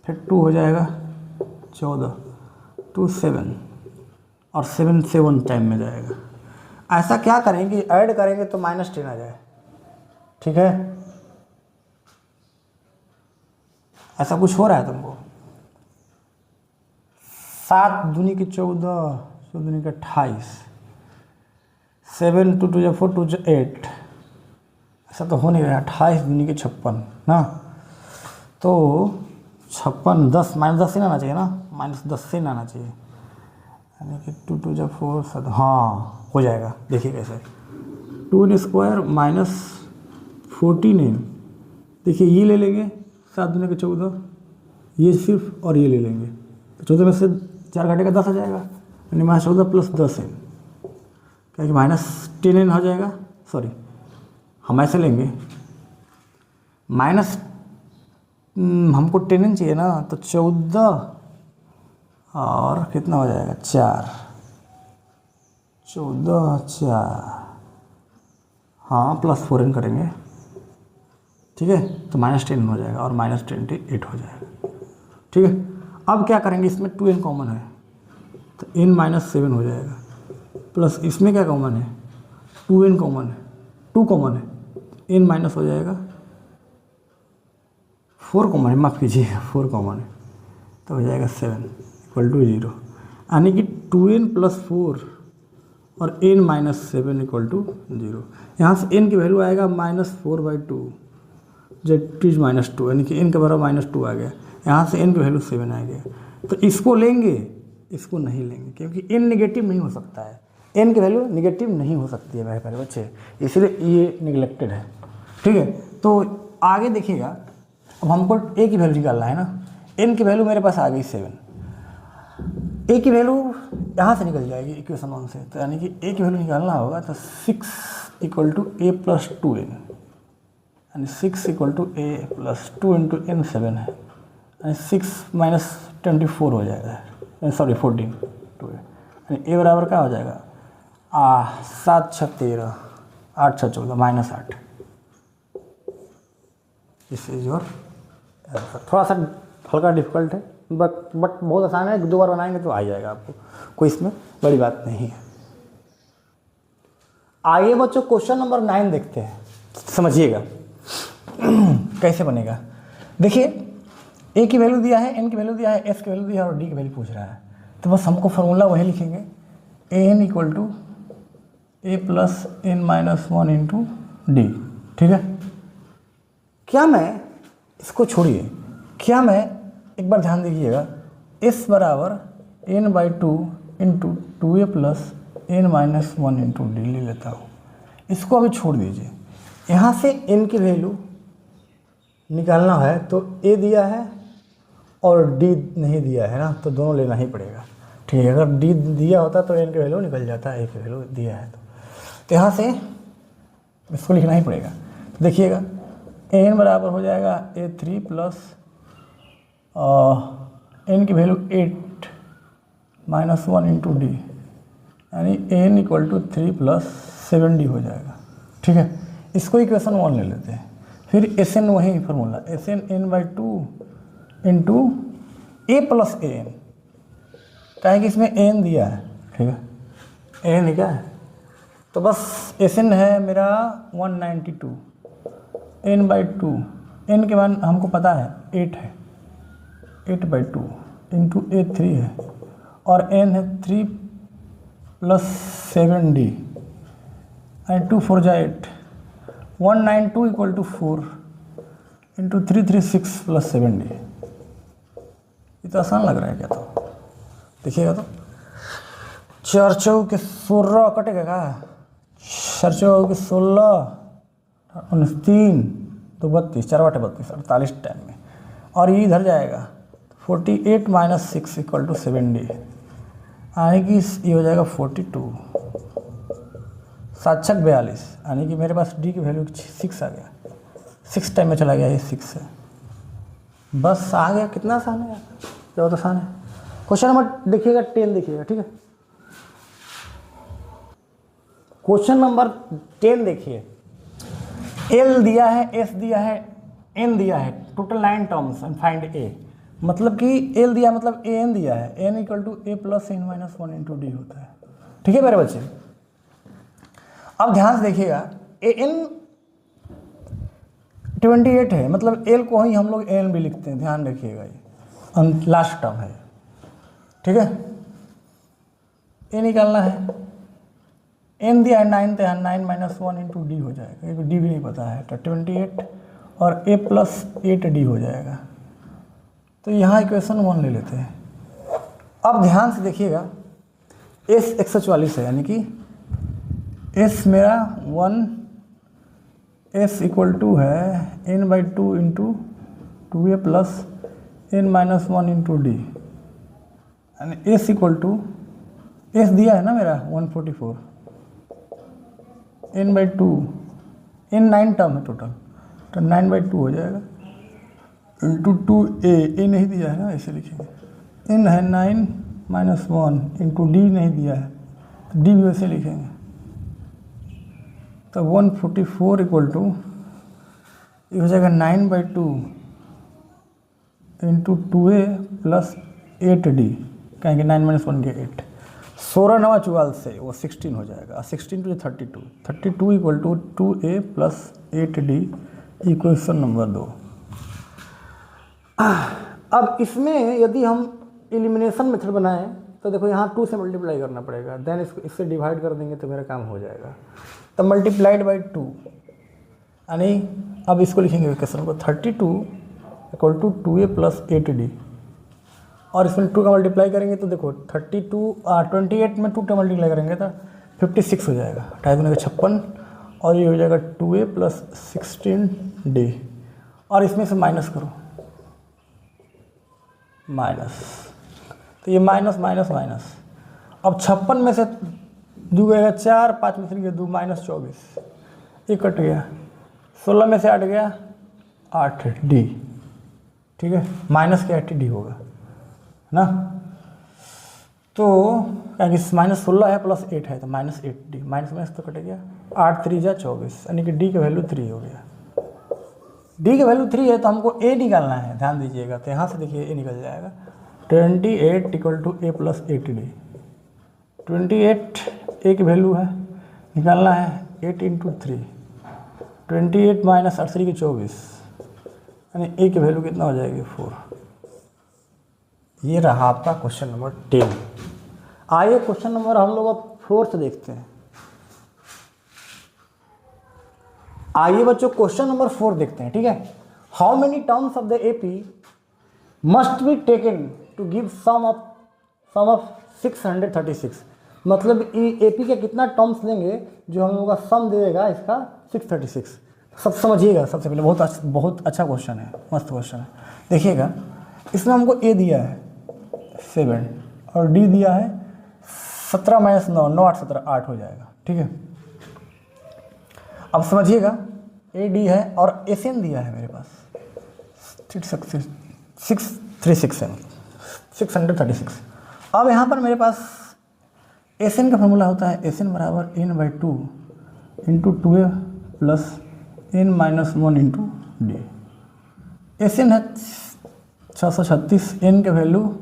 फिर 2 हो जाएगा 14, 2 7, और 7 7 टाइम में जाएगा। ऐसा क्या करेंगे, ऐड करेंगे तो -10 आ जाए, ठीक है, ऐसा कुछ हो रहा है तुमको। 7 दूनी की 14, 14 दूनी का 28, 7 2 2 4 2 8, ऐसा तो हो नहीं रहा। 28 दूनी की 56 ना, तो 56 10 -10 से ना आना चाहिए ना, -10 से ना आना चाहिए, यानी कि 2 2 4 7, हाँ हो जाएगा। देखिए कैसे 2n स्क्वायर माइनस 14n, देखिए ये ले लेंगे 7 दूनी का 14, ये सिर्फ, और ये ले लेंगे, तो 14 में से 4 घंटे का 10 आ जाएगा, यानी -14 प्लस 10n, क्या कि -10n हो जाएगा। सॉरी, हम ऐसे लेंगे, माइनस हमको 10n चाहिए ना, तो 14 और कितना हो जाएगा 4, 14 4, हाँ प्लस 4n करेंगे, ठीक है, तो -10 हो जाएगा, और -28 हो जाएगा, ठीक है। अब क्या करेंगे, इसमें 2n कॉमन है, तो n -7 हो जाएगा, प्लस इसमें क्या कॉमन है 2n कॉमन है, 2 कॉमन है, n माइनस हो जाएगा, 4 कॉमन है, माफ़ कीजिए 4 कॉमन है, तो हो जाएगा 7 इक्वल टू 0। यानी कि 2n+4 और n-7 इक्वल टू 0। यहाँ से n की वैल्यू आएगा -4/2 जेट इज -2, यानी कि n के बराबर -2 आ गया। यहाँ से n की वैल्यू 7 आ गया। तो इसको लेंगे, इसको नहीं लेंगे, क्योंकि n निगेटिव नहीं हो सकता है, n की वैल्यू निगेटिव नहीं हो सकती है मेरे प्यारे बच्चे, इसलिए ये निगलेक्टेड है। ठीक है, तो आगे देखिएगा, अब हमको a की वैल्यू निकालना है ना। n की वैल्यू मेरे पास आ गई 7, a की वैल्यू यहाँ से निकल जाएगी इक्वेशन 1 से, तो यानी कि a की वैल्यू निकालना होगा तो 6 equal to a plus 2n, यानी 6 equal to a plus 2 into n 7 है, यानी 6 माइनस 24 हो जाएगा, सॉरी 14 2 यानी a बराबर क्या हो जाएगा 7 6 13 8 6 14 -8। This is your answer. थोड़ा सा हल्का डिफिकल्ट है, बट बहुत आसान है, 2 बार बनाएंगे तो आ जाएगा आपको, कोई इसमें बड़ी बात नहीं है। आइए बच्चों क्वेश्चन नंबर 9 देखते हैं, समझिएगा कैसे बनेगा। देखिए a की वैल्यू दिया है, n की वैल्यू दिया है, s की वैल्यू दिया है और d की वैल्यू पूछ रहा है, तो बस हमको फार्मूला वही लिखेंगे, an equal to a plus n-1 into D. ठीक है, क्या मैं इसको छोड़िए, क्या मैं एक बार ध्यान दीजिएगा, s बराबर n/2 into 2a plus n-1 into D ले लेता हूँ। इसको अभी छोड़ दीजिए, यहाँ से n की वैल्यू निकालना है तो a दिया है और d नहीं दिया है ना, तो दोनों लेना ही पड़ेगा। ठीक है, अगर d दिया होता तो n की वैल्यू निकल जाता है, a की वैल्यू दिया है तो यहाँ से इसको लिखना ही पड़ेगा। देखिएगा n बराबर हो जाएगा a3 प्लस n की वैल्यू 8 -1 इंटू डी, यानी n equal to 3 plus 7d हो जाएगा। ठीक है, इसको इक्वेशन 1 ले लेते हैं। फिर Sn वही formula, Sn n/2 into a plus an, क्या है कि इसमें n दिया है। ठीक है, n क्या है, तो बस Sn है मेरा 192, n/2, n के मान हमको पता है 8 है, 8/2 इंटू a3 है और n है 3 प्लस 7d, एंड 2 4 जा 8, 192 equal to 4 into 336 plus 7d। ये तो आसान लग रहा है क्या, तो देखिएगा तो 4 चौके 16 कटेगा का, 4 चौके 16 3 तो 32, 4 बटे 32 48 टाइम में, और ये इधर जाएगा 48 माइनस 6 इक्वल टू 7d, यानी कि ये हो जाएगा 42, 7 6 42, यानी कि मेरे पास d की वैल्यू 6 आ गया, 6 टाइम में चला गया, ये 6 है, बस आ गया। कितना आसान है, बहुत आसान है। क्वेश्चन नंबर देखिएगा 10 देखिएगा। ठीक है, क्वेश्चन नंबर 10 देखिए, L दिया है, S दिया है, N दिया है, total 9 terms and find A। मतलब कि L दिया मतलब An दिया है, N equal to a plus n-1 into D होता है। ठीक है मेरे बच्चे, अब ध्यान से देखिएगा, An 28 है, मतलब L को ही हम लोग An भी लिखते हैं, ध्यान रखिएगा, ये लास्ट टर्म है। ठीक है, A निकालना है, n दिया है 9, तो 9-1 इंटू डी हो जाएगा, क्योंकि डी भी नहीं पता है, तो 28 और a प्लस 8d हो जाएगा। तो यहाँ इक्वेशन 1 ले लेते हैं। अब ध्यान से देखिएगा, s 144 है, यानी कि s मेरा 1, s इक्वल टू है n/2 into 2a plus n-1 into D, यानी s इक्वल टू s दिया है ना मेरा 144, n/2, n 9 टर्म है टोटल, तो 9/2 हो जाएगा इंटू 2a नहीं दिया है ना, ऐसे लिखेंगे, n है 9-1 इंटू डी नहीं दिया है, तो डी भी वैसे लिखेंगे, तो 144 इक्वल टू ये हो जाएगा 9/2 इंटू 2a प्लस 8d, कहेंगे 9-1 के 8, 16 9 44 से वो 16 हो जाएगा, 16 two 32 equal to 2a plus 8d, equation number 2। अब इसमें यदि हम एलिमिनेशन मेथड बनाएं तो देखो यहाँ 2 से मल्टीप्लाई करना पड़ेगा, देन इससे डिवाइड कर देंगे तो मेरा काम हो जाएगा। तो मल्टीप्लाइड बाई 2 यानी अब इसको लिखेंगे इक्वेशन को 32 equal to 2a plus 8d, और इसमें 2 का मल्टीप्लाई करेंगे तो देखो 28 में 2 का मल्टीप्लाई करेंगे तो 56 हो जाएगा, 2×56, और ये हो जाएगा 2a प्लस 16d, और इसमें से माइनस करो, माइनस, तो ये माइनस माइनस माइनस। अब 56 में से 2 गएगा 4, 5 में से गया 2, -24, ये कट गया, 16 में से 8 गया 8d, ठीक है, माइनस के 8d होगा ना। तो यानी -16 है प्लस 8 है तो -8d, माइनस तो कट गया, 8 3 जा 24, यानी कि d का वैल्यू 3 हो गया। d का वैल्यू 3 है तो हमको a निकालना है, ध्यान दीजिएगा। तो यहाँ से देखिए a निकल जाएगा, 28 equal to a plus 8d, 28 a की वैल्यू है, निकालना है 8 इंटू 3, 28 माइनस 8 3 की 24, यानी a की वैल्यू कितना हो जाएगी 4। ये रहा आपका क्वेश्चन नंबर 10। आइए क्वेश्चन नंबर हम लोग अब 4 से देखते हैं। आइए बच्चों क्वेश्चन नंबर 4 देखते हैं, ठीक है। How many terms of the AP must be taken to give sum of 636, मतलब एपी के कितना टर्म्स लेंगे जो हम लोग का सम देगा इसका 636। सब समझिएगा, सबसे पहले बहुत अच्छा क्वेश्चन है, मस्त क्वेश्चन है। देखिएगा, इसमें हमको ए दिया है 7 और डी दिया है 17 माइनस 9, 9 8 17 8 हो जाएगा, ठीक है। अब समझिएगा, ए डी है और एस एन दिया है मेरे पास 636। अब यहाँ पर मेरे पास एस एन का फॉर्मूला होता है एस एन बराबर n by 2 into 2a plus n minus 1 into D. S N है 636, n के वैल्यू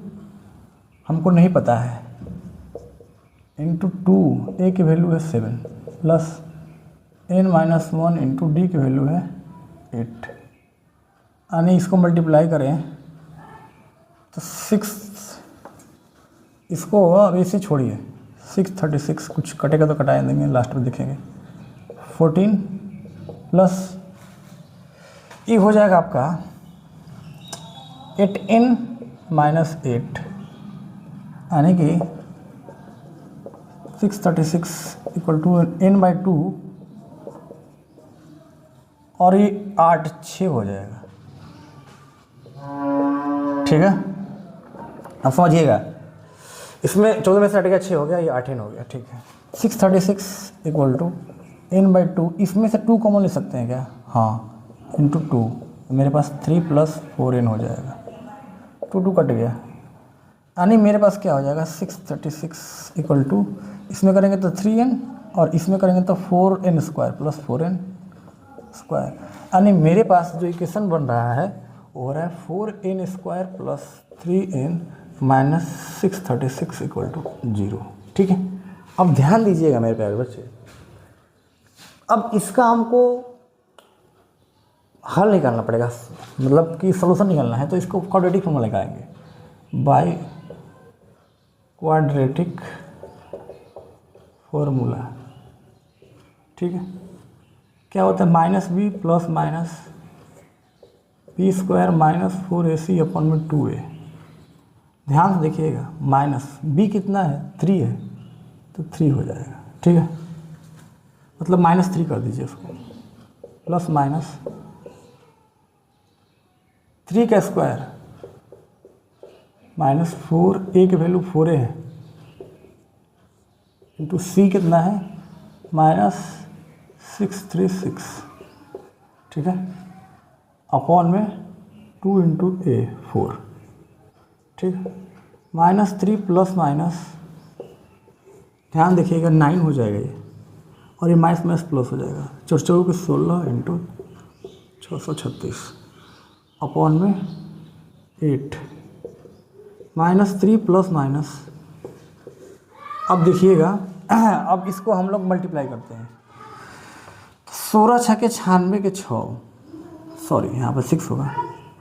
हमको नहीं पता है, इंटू 2, a की वैल्यू है 7 plus n minus 1 into D की वैल्यू है 8, यानी इसको मल्टीप्लाई करें तो 6, इसको अब इसे छोड़िए, 636 कुछ कटेगा तो कटा देंगे, लास्ट में देखेंगे, 14 प्लस ये हो जाएगा आपका 8n माइनस 8, यानी कि 636 इक्वल टू n बाई 2, और ये 8 6 हो जाएगा, ठीक है। अब समझिएगा, इसमें 14 में से 8 गया 6 हो गया, ये 8n हो गया, ठीक है। 636 इक्वल टू n बाई 2, इसमें से 2 कॉमन ले सकते हैं क्या? हाँ, इंटू 2, मेरे पास 3 प्लस 4n हो जाएगा, 2 कट गया, यानी मेरे पास क्या हो जाएगा 636 इक्वल टू, इसमें करेंगे तो 3n और इसमें करेंगे तो 4n square plus 4n square, यानी मेरे पास जो इक्वेशन बन रहा है वो हो रहा है 4n square plus 3n minus 636 equal to 0, ठीक है। अब ध्यान दीजिएगा मेरे प्यारे बच्चे, अब इसका हमको हल निकालना पड़ेगा, मतलब कि सॉल्यूशन निकालना है, तो इसको क्वाड्रेटिक फॉर्मूला लगाएंगे, बाय क्वाड्रेटिक फॉर्मूला, ठीक है। क्या होता है, minus B plus minus B square minus 4ac upon में 2a। ध्यान से देखिएगा, माइनस बी कितना है 3 है तो 3 हो जाएगा, ठीक है, मतलब -3 कर दीजिए उसको, प्लस माइनस 3 का स्क्वायर माइनस 4a की वैल्यू 4a है, इंटू सी कितना है -636, ठीक है, अपॉन में 2 इंटू a 4, ठीक है, -3 प्लस माइनस, ध्यान देखिएगा 9 हो जाएगा ये, और ये माइनस माइनस प्लस हो जाएगा, 4 के 16 इंटू 636 अपॉन में 8, -3 प्लस माइनस। अब देखिएगा, अब इसको हम लोग मल्टीप्लाई करते हैं, 16 6 के 96 के 6, सॉरी यहाँ पर 6 होगा,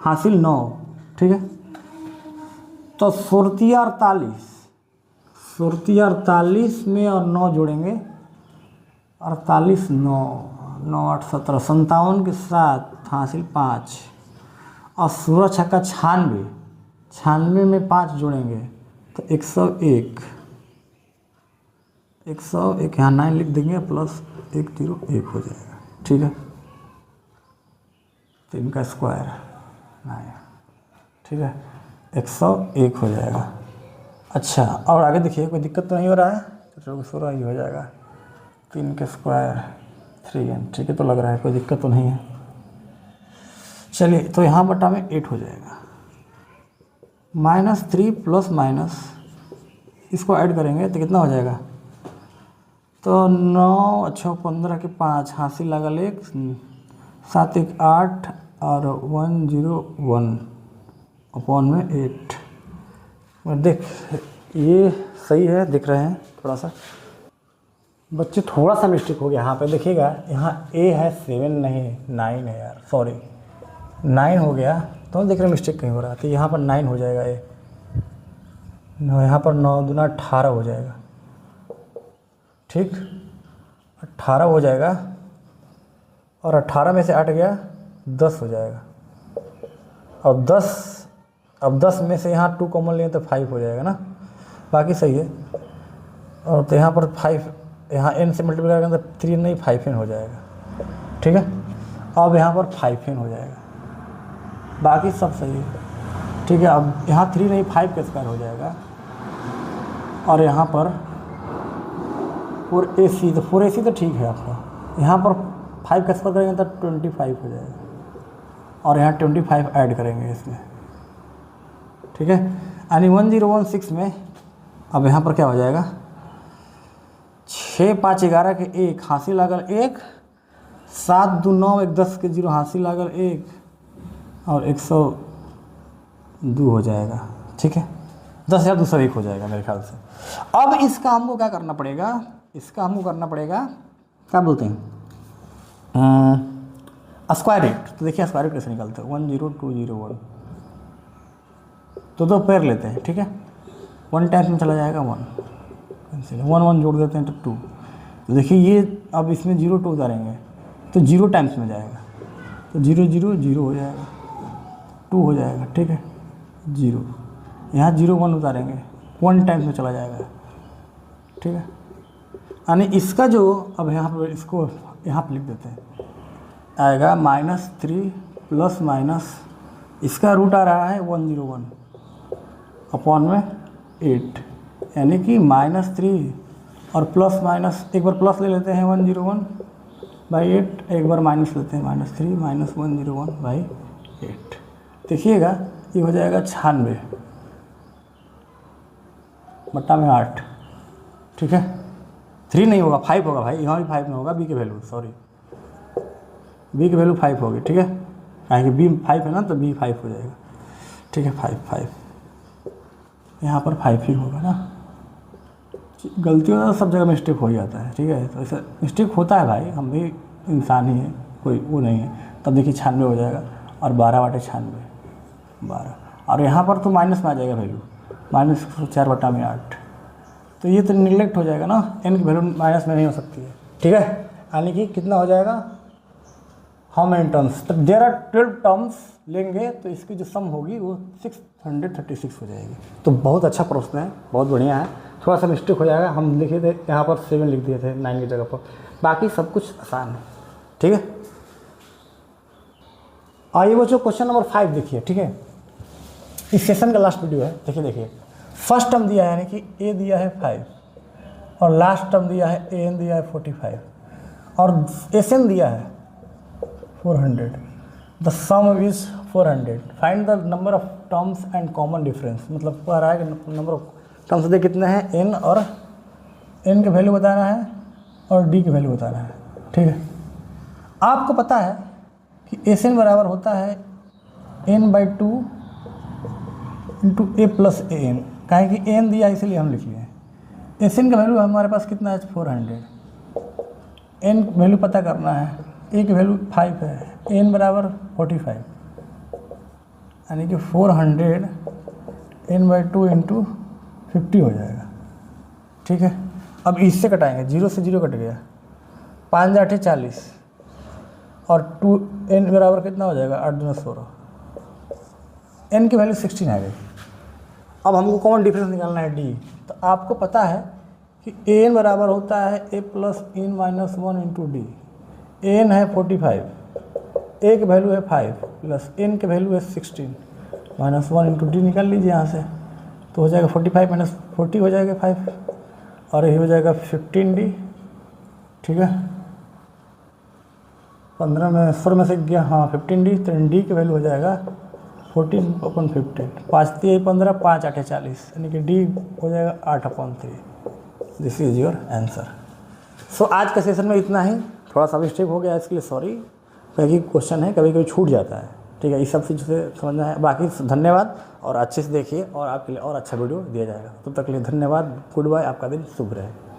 हासिल 9, ठीक है, तो 4 48 सुरती 48 में और 9 जोड़ेंगे, 48 9 9 8 17 57 के साथ हासिल 5 और सूरज छक्का 96, 96 में 5 जोड़ेंगे तो 101, 101 यहाँ 9 लिख देंगे प्लस 101 हो जाएगा। ठीक है, 3 का स्क्वायर 9, ठीक है 101 हो जाएगा। अच्छा और आगे देखिए कोई दिक्कत तो नहीं हो रहा है, तो 16 ही हो जाएगा। 3 का स्क्वायर 3n, ठीक है तो लग रहा है कोई दिक्कत तो नहीं है। चलिए तो यहाँ बटा में 8 हो जाएगा। -3 प्लस माइनस इसको ऐड करेंगे तो कितना हो जाएगा, तो 9 अच्छा 15 के 5 हासिल लगल 1 7 1 8 और 101 अपॉन में 8। देख ये सही है, दिख रहे हैं थोड़ा सा बच्चे थोड़ा सा मिस्टेक हो गया यहाँ पे देखिएगा, यहाँ a है 7 नहीं 9 है यार, सॉरी 9 हो गया तो देख रहे मिस्टेक कहीं हो रहा है, तो यहाँ पर 9 हो जाएगा a, यहाँ पर 9 दूना 18 हो जाएगा। ठीक 18 हो जाएगा और 18 में से 8 गया 10 हो जाएगा और 10 अब 10 में से यहाँ 2 कॉमन लिए तो 5 हो जाएगा ना, बाकी सही है। और तो यहाँ पर 5 यहाँ n से मल्टीप्लाई करेंगे तो 3 नहीं 5n हो जाएगा। ठीक है अब यहाँ पर 5n हो जाएगा, बाकी सब सही है। ठीक है अब यहाँ 3 नहीं 5 का स्क्वायर हो जाएगा और यहाँ पर 4ac, तो 4ac तो ठीक है आपका, यहाँ पर 5 का स्क्वायर करेंगे तो 25 हो जाएगा और यहाँ 25 ऐड करेंगे इसमें। ठीक है यानी 1016 में अब यहाँ पर क्या हो जाएगा, 6 5 11 के 1 हासिल लागल 1, 7 2 9 1 10 के 0 हासिल लागल 1 और 102 हो जाएगा। ठीक है 10,201 हो जाएगा मेरे ख्याल से। अब इसका हमको क्या करना पड़ेगा, इसका हमको करना पड़ेगा क्या बोलते हैं स्क्वायर रूट। तो देखिए स्क्वायर रूट कैसे निकलते हैं, 10201 तो 2 पेयर लेते हैं। ठीक है 1 टाइम्स में चला जाएगा 1, 1 1 जोड़ देते हैं तो 2। तो देखिए ये अब इसमें 0 2 उतारेंगे तो 0 टाइम्स में जाएगा तो 0 0 0 हो जाएगा, 2 हो जाएगा। ठीक है 0 यहाँ 0 1 उतारेंगे 1 टाइम्स में चला जाएगा। ठीक है यानी इसका जो अब यहाँ पर इसको यहाँ पर लिख देते हैं आएगा -3 प्लस माइनस इसका रूट आ रहा है 101 अपॉन में 8, यानी कि -3 और प्लस माइनस एक बार प्लस ले लेते हैं 101 बाई 8, एक बार माइनस लेते हैं -3 माइनस 101 बाई 8। देखिएगा ये हो जाएगा 96 बट्टा में 8। ठीक है 3 नहीं होगा 5 होगा भाई, यहाँ भी 5 में होगा, b की वैल्यू सॉरी b की वैल्यू 5 होगी। ठीक है कहें कि b 5 है ना तो b 5 हो जाएगा। ठीक है 5 यहाँ पर 5 ही होगा ना, गलतियों से सब जगह मिस्टेक हो ही जाता है। ठीक है तो ऐसा मिस्टेक होता है भाई, हम भी इंसान ही हैं, कोई वो नहीं है। तब देखिए 96 हो जाएगा और 12 बटे 96 12, और यहाँ पर तो माइनस में आ जाएगा वैल्यू -4 बटा में 8, तो ये तो निगलेक्ट हो जाएगा ना, n की वैल्यू माइनस में नहीं हो सकती है। ठीक है यानी कि कितना हो जाएगा, हाउ मेनी टर्म्स, तो देयर आर 12 टर्म्स लेंगे तो इसकी जो सम होगी वो 636 हो जाएगी। तो बहुत अच्छा प्रश्न है, बहुत बढ़िया है। थोड़ा सा मिस्टेक हो जाएगा, हम लिखे थे यहाँ पर 7 लिख दिए थे 9 की जगह पर, बाकी सब कुछ आसान है। ठीक है आइए बच्चों क्वेश्चन नंबर 5 देखिए। ठीक है इस सेशन का लास्ट वीडियो है, देखिए फर्स्ट टर्म दिया है यानी कि a दिया है 5 और लास्ट टर्म दिया है an दिया है 45 और sn दिया है 400, the some is 400, find the number of terms and common difference. मतलब कह रहा है कि नंबर ऑफ टर्म्स दे कितने हैं, n और n के वैल्यू बताना है और d की वैल्यू बताना है। ठीक है आपको पता है कि sn बराबर होता है n/2 into a plus an, कहें कि n दिया इसलिए हम लिख लिए। sn का वैल्यू हमारे पास कितना है 400, n वैल्यू पता करना है, a की वैल्यू 5 है, n बराबर 45 यानी कि 400 n/2 इंटू 50 हो जाएगा। ठीक है। अब इससे कटाएंगे, 0 से 0 कट गया, 5 8 40 और 2n बराबर कितना हो जाएगा, 8 दूना 16, n की वैल्यू 16 आ गई। अब हमको कॉमन डिफरेंस निकालना है d। तो आपको पता है कि an बराबर होता है a plus n minus 1 into D. n है 45, a की वैल्यू है 5 प्लस n की वैल्यू है 16 माइनस 1 इंटू डी निकाल लीजिए यहाँ से, तो हो जाएगा 45 माइनस 40 हो जाएगा 5 और ये हो जाएगा 15d। ठीक है, 15 में 4 में से गया, हाँ 15d। तो डी की वैल्यू हो जाएगा 14/15, 5 3 15, 5 8 40, यानी कि डी हो जाएगा 8/3। This is your answer. So आज के सेशन में इतना ही, थोड़ा सा मिस्टेक हो गया इसके लिए सॉरी, क्योंकि क्वेश्चन है कभी कभी छूट जाता है। ठीक है, इस सब चीज़ से समझना है। बाकी धन्यवाद और अच्छे से देखिए और आपके लिए और अच्छा वीडियो दिया जाएगा। तब तक के लिए धन्यवाद, गुड बाय, आपका दिन शुभ रहे।